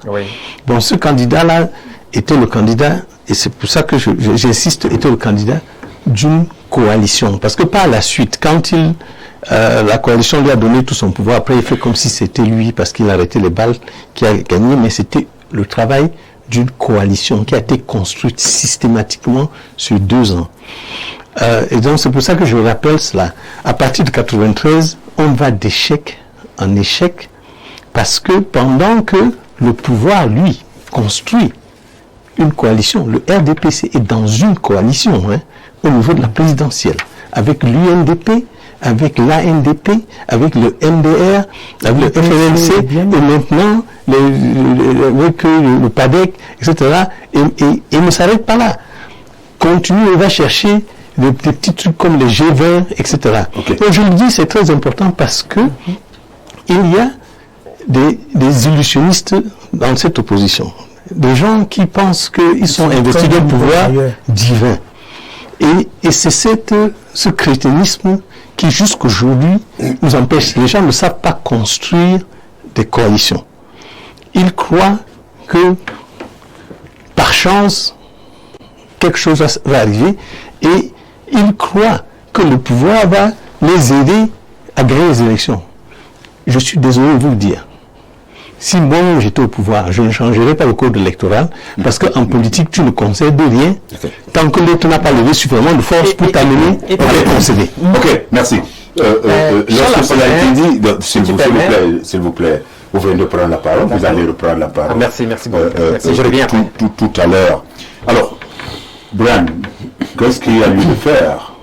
Bon, ce candidat-là était le candidat, et c'est pour ça que j'insiste, était le candidat d'une coalition. Parce que par la suite, quand la coalition lui a donné tout son pouvoir, après il fait comme si c'était lui, parce qu'il a arrêté les balles, qui a gagné, mais c'était le travail d'une coalition qui a été construite systématiquement sur 2 ans. Et donc c'est pour ça que je rappelle cela. À partir de 93, on va d'échec en échec, parce que pendant que le pouvoir, lui, construit une coalition, le RDPC est dans une coalition au niveau de la présidentielle, avec l'UNDP, avec l'ANDP, avec le MDR, avec le FNLC, et maintenant avec le PADEC, etc. Et ne s'arrête pas là. Continue, on va chercher des petits trucs comme les G20, etc. Donc je le dis, c'est très important parce que il y a des illusionnistes dans cette opposition. Des gens qui pensent qu'ils sont investis d'un pouvoir divin. Et c'est ce crétinisme qui jusqu'aujourd'hui nous empêche. Les gens ne savent pas construire des coalitions. Ils croient que par chance, quelque chose va arriver et ils croient que le pouvoir va les aider à gagner les élections. Je suis désolé de vous le dire. si moi j'étais au pouvoir, je ne changerais pas le code électoral, parce qu'en politique, tu ne concèdes rien tant que l'autre n'a pas levé suffisamment de force pour t'amener à concéder. Ok, merci. Lorsque cela a été dit, s'il vous plaît, vous venez de prendre la parole, vous allez reprendre la parole. Merci beaucoup. Merci, je reviens. Tout à l'heure. Alors, Brian, qu'est-ce qu'il y a lieu de faire?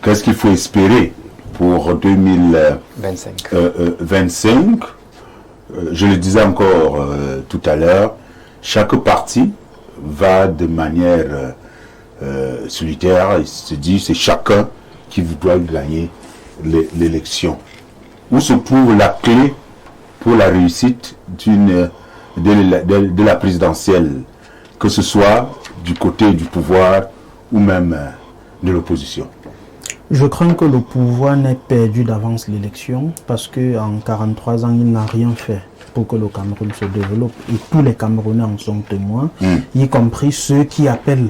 Qu'est-ce qu'il faut espérer pour 2025? Je le disais encore tout à l'heure, chaque parti va de manière solitaire, il se dit c'est chacun qui doit gagner l'élection. Où se trouve la clé pour la réussite de la présidentielle, que ce soit du côté du pouvoir ou même de l'opposition? Je crains que le pouvoir n'ait perdu d'avance l'élection parce qu'en 43 ans, il n'a rien fait pour que le Cameroun se développe. Et tous les Camerounais en sont témoins, y compris ceux qui appellent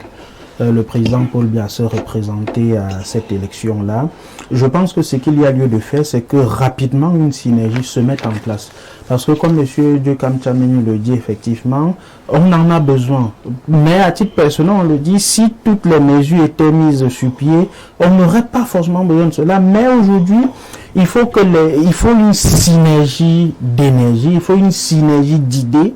le président Paul Biya à se représenter à cette élection-là. Je pense que ce qu'il y a lieu de faire, c'est que rapidement une synergie se mette en place. Parce que comme M. Dieucam Tchameni le dit effectivement, on en a besoin. Mais à titre personnel, on le dit, si toutes les mesures étaient mises sur pied, on n'aurait pas forcément besoin de cela. Mais aujourd'hui, il faut une synergie d'énergie, il faut une synergie d'idées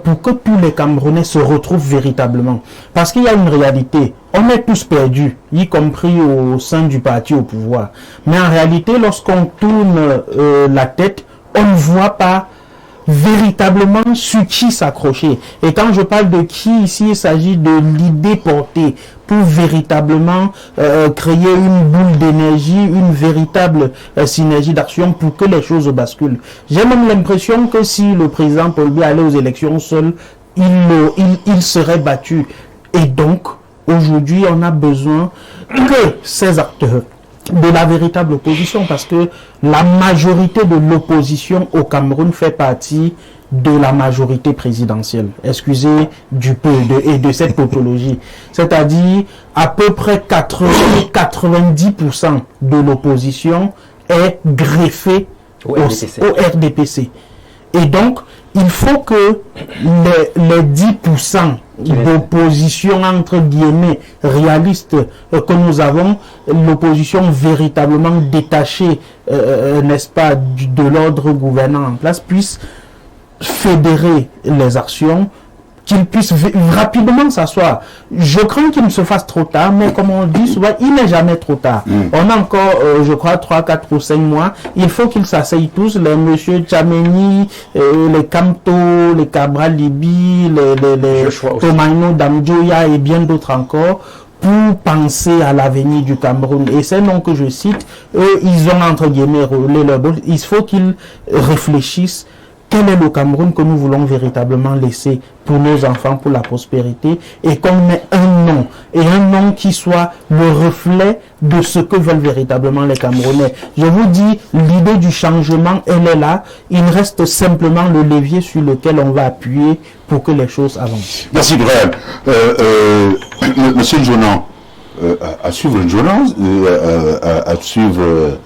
pour que tous les Camerounais se retrouvent véritablement. Parce qu'il y a une réalité, on est tous perdus, y compris au sein du parti au pouvoir. Mais en réalité, lorsqu'on tourne la tête, on ne voit pas véritablement sur qui s'accrocher. Et quand je parle de qui ici, il s'agit de l'idée portée pour véritablement créer une boule d'énergie, une véritable synergie d'action pour que les choses basculent. J'ai même l'impression que si le président Paul Biya allait aux élections seul, il serait battu. Et donc, aujourd'hui, on a besoin que ces acteurs de la véritable opposition, parce que la majorité de l'opposition au Cameroun fait partie de la majorité présidentielle. Excusez du peu et de cette tautologie. C'est-à-dire, à peu près 90% de l'opposition est greffée au RDPC. Et donc, il faut que les 10% d'opposition, entre guillemets, réaliste que nous avons, l'opposition véritablement détachée, n'est-ce pas, de l'ordre gouvernant en place, puisse fédérer les actions, qu'il puisse rapidement s'asseoir. Je crains qu'il ne se fasse trop tard, mais comme on dit souvent, il n'est jamais trop tard. On a encore, je crois, 3, 4 ou 5 mois. Il faut qu'ils s'asseyent tous, les monsieur Tchameni, les Kamto, les Cabral Libi, les Tomaino Damjoya et bien d'autres encore, pour penser à l'avenir du Cameroun. Et ces noms que je cite, eux, ils ont entre guillemets roulé leur boule. Il faut qu'ils réfléchissent. Quel est le Cameroun que nous voulons véritablement laisser pour nos enfants, pour la prospérité, et qu'on met un nom, et un nom qui soit le reflet de ce que veulent véritablement les Camerounais. Je vous dis, l'idée du changement, elle est là. Il reste simplement le levier sur lequel on va appuyer pour que les choses avancent. Merci, Brian. Monsieur Jonan, à suivre Jonan, à suivre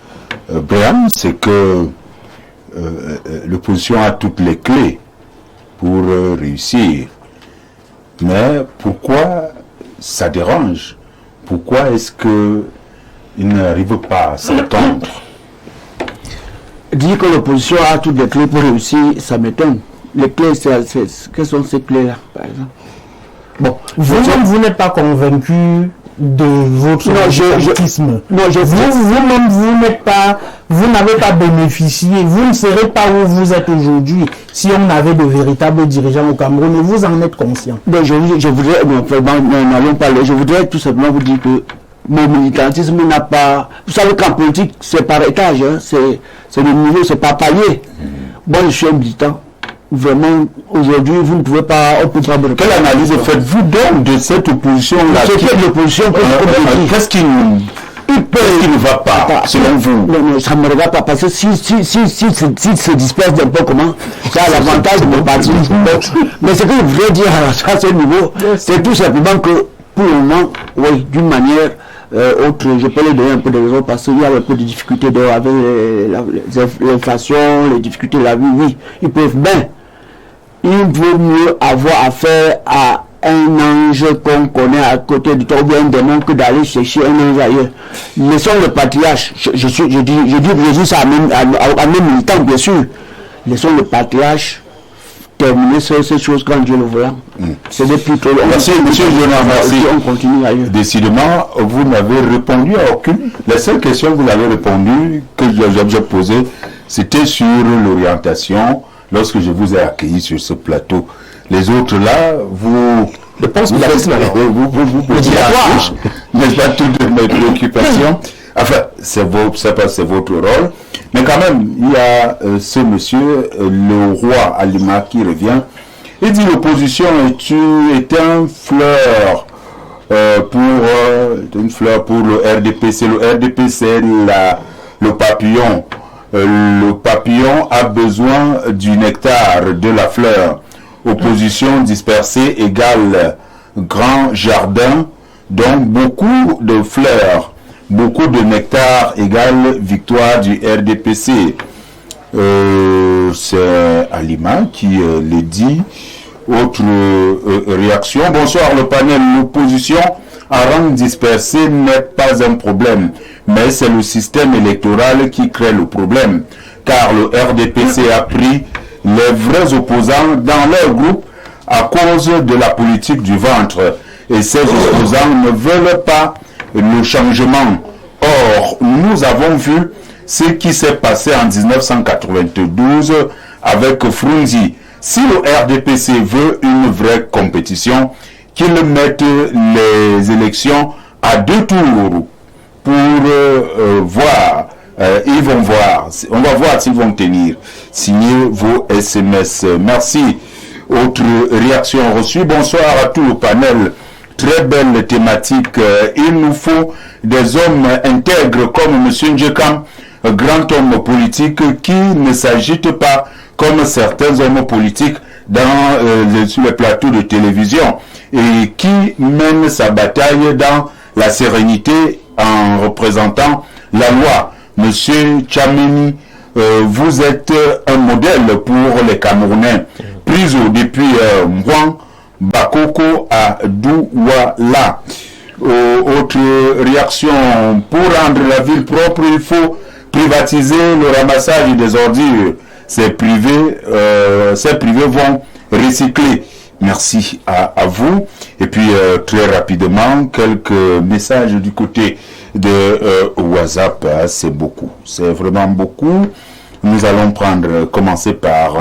Brian, c'est que l'opposition a toutes les clés pour réussir. Mais pourquoi ça dérange? Pourquoi est-ce qu'ils n'arrivent pas à s'entendre? Dire que l'opposition a toutes les clés pour réussir, ça m'étonne. Les clés, quelles sont ces clés-là, par exemple? Bon, vous n'êtes pas convaincu de votre militantisme. Vous n'avez pas bénéficié, vous ne serez pas où vous êtes aujourd'hui si on avait de véritables dirigeants au Cameroun, et vous en êtes conscient. Donc je voudrais, n'allons parler, je voudrais tout simplement vous dire que mon militantisme n'a pas... Vous savez qu'en politique, c'est par étage, hein, c'est le niveau, c'est par palier. Moi, je suis un militant. Vraiment, aujourd'hui, vous ne pouvez pas... Quelle analyse faites-vous donc de cette opposition-là? Qu'est-ce qui ne va pas, selon vous? Non, ça ne me regarde pas, parce que si se disperse d'un peu comment, ça a l'avantage de mon parti. Mais ce que je voudrais dire à ce niveau, c'est tout simplement que, pour le moment, oui, d'une manière autre, je peux les donner un peu de raison, parce qu'il y a un peu de difficultés avec l'inflation, les difficultés de la vie, oui, ils peuvent bien il vaut mieux avoir affaire à un ange qu'on connaît à côté de toi, ou bien un démon, que d'aller chercher un ange ailleurs. Laissons le patriarche, je dis ça à même militant, bien sûr. Laissons le patriarche terminer ces choses quand Dieu le voit. C'est des plutôt. Merci, monsieur Jonah, merci. On continue ailleurs. Décidément, vous n'avez répondu à aucune. La seule question que vous avez répondu, que j'ai posée, c'était sur l'orientation lorsque je vous ai accueilli sur ce plateau. Les autres là, vous posez la touche, n'est-ce pas, toutes mes préoccupations. Enfin, c'est votre rôle. Mais quand même, il y a ce monsieur, le roi Alima, qui revient. Il dit l'opposition est une fleur pour le RDP. C'est le RDP, c'est le papillon. Le papillon a besoin du nectar de la fleur. Opposition dispersée égale grand jardin, donc beaucoup de fleurs. Beaucoup de nectar égale victoire du RDPC. C'est Alima qui le dit. Autre réaction. Bonsoir le panel. L'opposition en rang dispersé n'est pas un problème, mais c'est le système électoral qui crée le problème. Car le RDPC a pris les vrais opposants dans leur groupe à cause de la politique du ventre. Et ces opposants ne veulent pas le changement. Or, nous avons vu ce qui s'est passé en 1992 avec Frunzi. Si le RDPC veut une vraie compétition, qu'ils mettent les élections à 2 tours pour voir. Ils vont voir. On va voir s'ils vont tenir. Signez vos SMS. Merci. Autre réaction reçue. Bonsoir à tout le panel. Très belle thématique. Il nous faut des hommes intègres comme M. Ndjekam, grand homme politique qui ne s'agite pas comme certains hommes politiques sur les plateaux de télévision et qui mène sa bataille dans la sérénité en représentant la loi. Monsieur Tchameni, vous êtes un modèle pour les Camerounais. Prise depuis Mouan, Bakoko à Douala. Autre réaction, pour rendre la ville propre, il faut privatiser le ramassage des ordures. Ces privés vont recycler. Merci à vous. Et puis très rapidement, quelques messages du côté de WhatsApp. C'est beaucoup, c'est vraiment beaucoup. Nous allons commencer par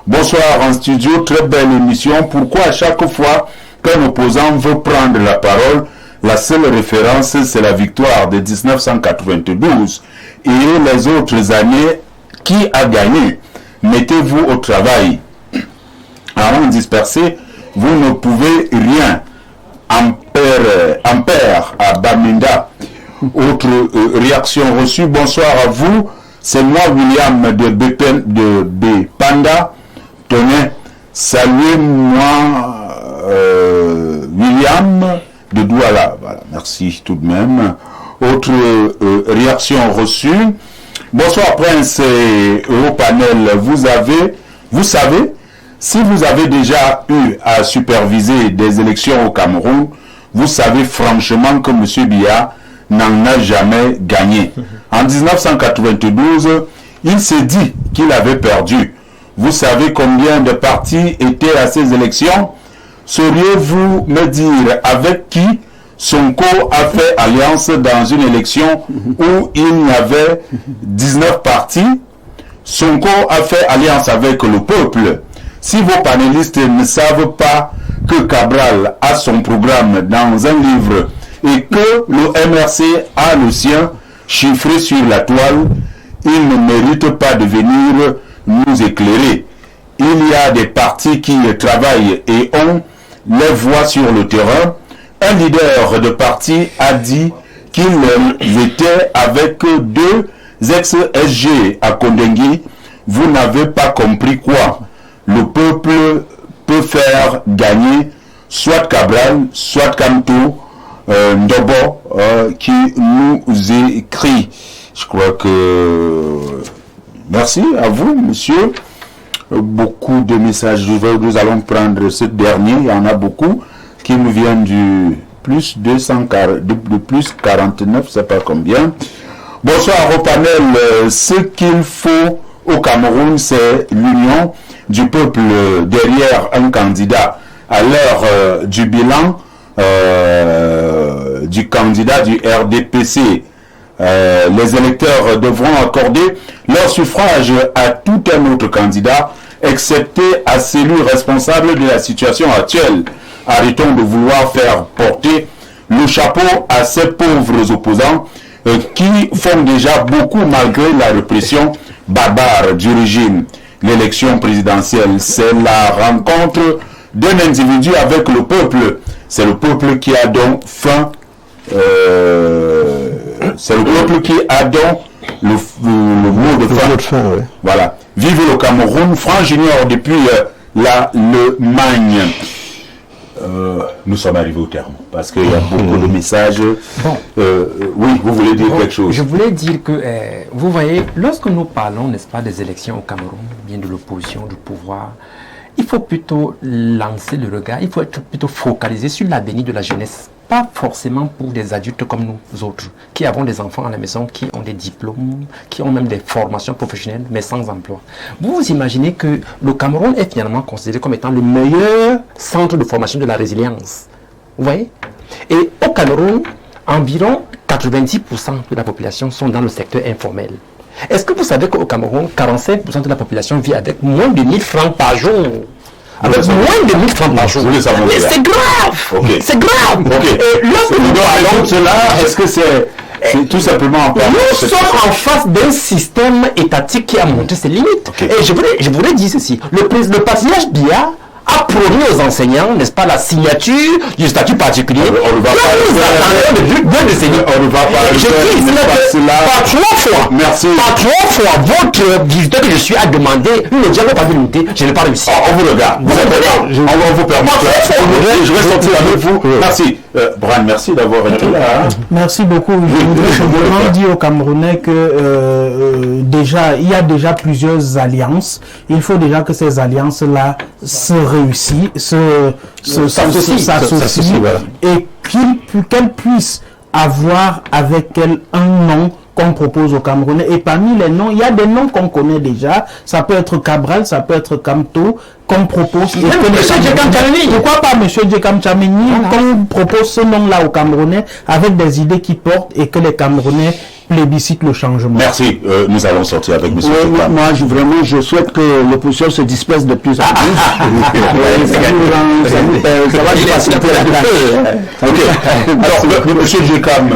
bonsoir en studio, très belle émission. Pourquoi à chaque fois qu'un opposant veut prendre la parole, la seule référence c'est la victoire de 1992 et les autres années, qui a gagné? Mettez-vous au travail. En dispersé, vous ne pouvez rien. Ampère à Bamenda. Autre réaction reçue. Bonsoir à vous. C'est moi, William de Bepanda. Tenez, saluez-moi, William de Douala. Voilà, merci tout de même. Autre réaction reçue. Bonsoir Prince et au panel. Vous savez, si vous avez déjà eu à superviser des élections au Cameroun, vous savez franchement que M. Biya n'en a jamais gagné. En 1992, il s'est dit qu'il avait perdu. Vous savez combien de partis étaient à ces élections? Sauriez-vous me dire avec qui Sonko a fait alliance dans une élection où il y avait 19 partis? Sonko a fait alliance avec le peuple. Si vos panélistes ne savent pas que Cabral a son programme dans un livre et que le MRC a le sien chiffré sur la toile, il ne mérite pas de venir nous éclairer. Il y a des partis qui travaillent et ont les voix sur le terrain. Un leader de parti a dit qu'il était avec 2 ex-SG à Kondengui. Vous n'avez pas compris quoi? Le peuple peut faire gagner soit Cabral, soit Kamto, Ndobo, qui nous écrit. Je crois que... Merci à vous, monsieur. beaucoup de messages. Nous allons prendre ce dernier. Il y en a beaucoup qui nous viennent du plus 240, de plus 49, je ne sais pas combien. Bonsoir au panel. Ce qu'il faut au Cameroun, c'est l'union du peuple derrière un candidat. À l'heure du bilan du candidat du RDPC, les électeurs devront accorder leur suffrage à tout un autre candidat, excepté à celui responsable de la situation actuelle. Arrêtons de vouloir faire porter le chapeau à ces pauvres opposants qui font déjà beaucoup malgré la répression barbare du régime. L'élection présidentielle, c'est la rencontre d'un individu avec le peuple. C'est le peuple qui a donc faim. C'est le peuple qui a donc le mot de fin. Ouais. Voilà. Vive le Cameroun. Franck Junior depuis l'Allemagne. Nous sommes arrivés au terme parce qu'il y a beaucoup de messages. Bon. Oui, vous voulez dire quelque chose? Je voulais dire que, vous voyez, lorsque nous parlons, n'est-ce pas, des élections au Cameroun, bien de l'opposition, du pouvoir, il faut plutôt lancer le regard, il faut être plutôt focalisé sur l'avenir de la jeunesse. Pas forcément pour des adultes comme nous autres, qui avons des enfants à la maison, qui ont des diplômes, qui ont même des formations professionnelles, mais sans emploi. Vous vous imaginez que le Cameroun est finalement considéré comme étant le meilleur centre de formation de la résilience. Vous voyez? Et au Cameroun, environ 90% de la population sont dans le secteur informel. Est-ce que vous savez qu'au Cameroun, 45% de la population vit avec moins de 1000 francs par jour? Avec moins de 1000 francs par jour. Mais c'est grave! Okay. C'est grave! Okay. Et lorsque nous parlons de cela, est-ce que c'est tout simplement... Nous sommes en face d'un système étatique qui a montré ses limites. Okay. Et je voudrais dire ceci. Le patronage BIA a promis aux enseignants, n'est-ce pas, la signature du statut particulier. On ne va pas depuis 2 décennies. On ne va pas je dis par 3 fois. Merci. Par 3 fois, votre visiteur que je suis a demandé une dialogue par unité. Je n'ai pas réussi. On vous regarde. On va vous permettre. Je vais sortir avec vous. Merci. Brian, merci d'avoir été là. Merci beaucoup. Je voudrais simplement dire aux Camerounais que déjà, il y a déjà plusieurs alliances. Il faut déjà que ces alliances-là se réussissent, s'associent et qu'elles puissent avoir avec elles un nom qu'on propose aux Camerounais. Et parmi les noms, il y a des noms qu'on connaît déjà. Ça peut être Cabral, ça peut être Kamto, qu'on propose. Pourquoi pas M. Djekam Tchameni, qu'on propose ce nom-là aux Camerounais avec des idées qui portent et que les Camerounais plébiscitent le changement. Merci. Nous allons sortir avec M. Djekam. Moi, je souhaite que l'opposition se disperse de plus en plus. Ça va faciliter la tâche. Alors, M. Djekam,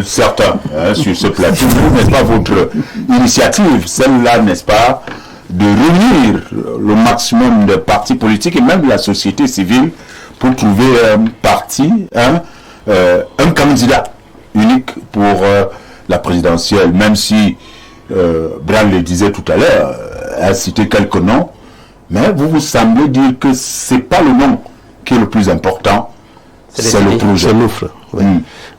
certains, sur ce plateau, n'est-ce pas votre initiative, celle-là, n'est-ce pas, de réunir le maximum de partis politiques et même de la société civile pour trouver un parti, un candidat unique pour la présidentielle, même si Brian le disait tout à l'heure, a cité quelques noms, mais vous semblez dire que c'est pas le nom qui est le plus important, c'est le projet. C'est l'offre. Oui.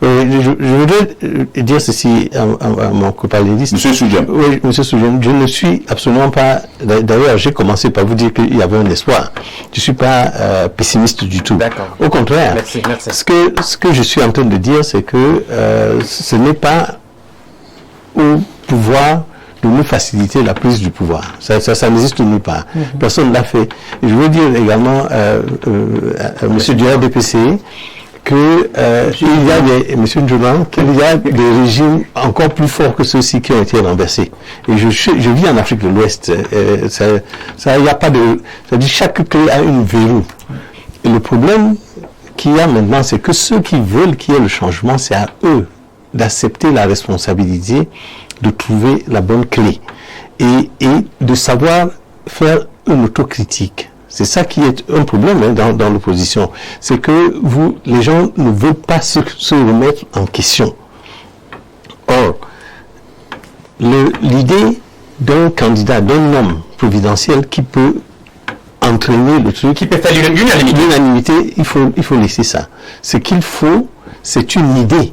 Je voudrais dire ceci à mon co-panéliste. Monsieur Soudjem. Oui, Monsieur Soudjem, je ne suis absolument pas... D'ailleurs, j'ai commencé par vous dire qu'il y avait un espoir. Je ne suis pas pessimiste du tout. D'accord. Au contraire, merci. Ce que je suis en train de dire, c'est que ce n'est pas au pouvoir de nous faciliter la prise du pouvoir. Ça n'existe nulle part. Personne ne l'a fait. Et je veux dire également à Monsieur du RDPC que il y a des, Monsieur Njolan, qu'il y a des régimes encore plus forts que ceux-ci qui ont été renversés. Et je vis en Afrique de l'Ouest. Il n'y a pas de... C'est-à-dire chaque clé a une verrou. Et le problème qu'il y a maintenant, c'est que ceux qui veulent qu'il y ait le changement, c'est à eux d'accepter la responsabilité de trouver la bonne clé et de savoir faire une autocritique. C'est ça qui est un problème dans l'opposition. C'est que les gens ne veulent pas se remettre en question. Or, l'idée d'un candidat, d'un homme providentiel qui peut entraîner le truc, qui peut faire l'unanimité, il faut laisser ça. Ce qu'il faut, c'est une idée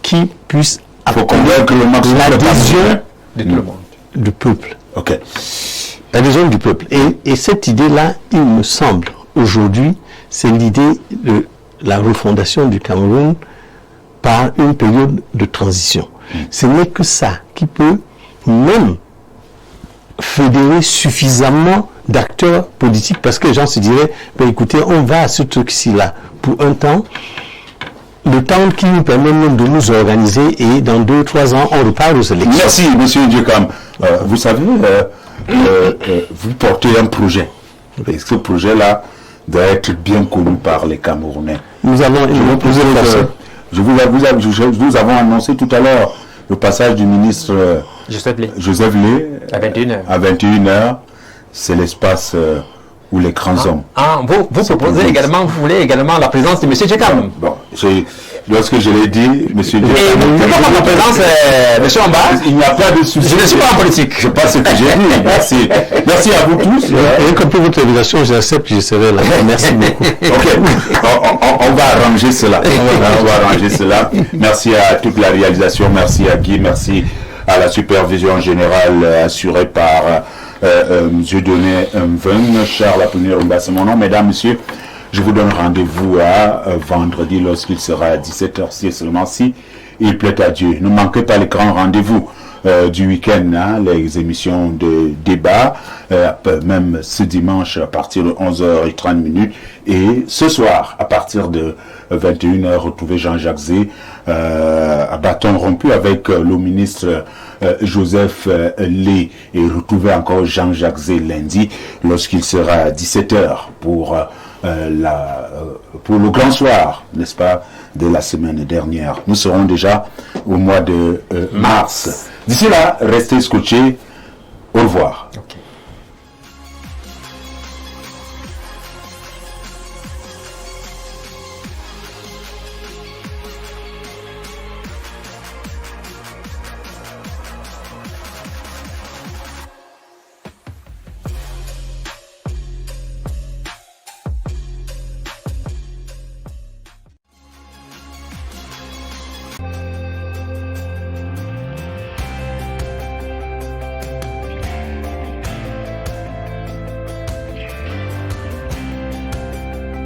qui puisse convaincre le maximum l'adhésion de tout le monde. du peuple. Ok. L'adhésion du peuple. Et cette idée-là, il me semble, aujourd'hui, c'est l'idée de la refondation du Cameroun par une période de transition. Ce n'est que ça qui peut même fédérer suffisamment d'acteurs politiques, parce que les gens se diraient, ben écoutez, on va à ce truc-ci là pour un temps, le temps qui nous permet même de nous organiser, et dans 2-3 ans, on repart aux élections. Merci, monsieur Ndiekam. Vous savez, vous portez un projet. Et ce projet-là doit être bien connu par les Camerounais. Nous avons nous avons annoncé tout à l'heure le passage du ministre Joseph Lé à 21h. À 21h, c'est l'espace où les grands hommes. Vous proposez également, vous voulez également la présence de M. Ndiekam. Bon, lorsque je l'ai dit, M. Ndiekam. Et pourquoi la présence, M. Amba? Il n'y a pas de souci. Je ne suis pas en politique. Je sais pas ce que j'ai dit. Merci. Merci à vous tous. Et comme pour votre invitation, j'accepte, je serai là. Merci beaucoup. Ok. On va arranger cela. On va arranger cela. Merci à toute la réalisation. Merci à Guy. Merci à la supervision générale assurée par M. Doné Mven, Charles Apollinaire Rumba, c'est mon nom. Mesdames, Messieurs, je vous donne rendez-vous à vendredi lorsqu'il sera à 17h, si seulement si il plaît à Dieu. Ne manquez pas les grands rendez-vous du week-end, hein, les émissions de débat, même ce dimanche à partir de 11h30, et ce soir à partir de 21h, retrouvez Jean-Jacques Zé à bâton rompu avec le ministre Joseph Lé, et retrouvez encore Jean-Jacques Zé lundi lorsqu'il sera à 17h pour le grand soir, n'est-ce pas, de la semaine dernière. Nous serons déjà au mois de mars. D'ici là, restez scotchés. Au revoir.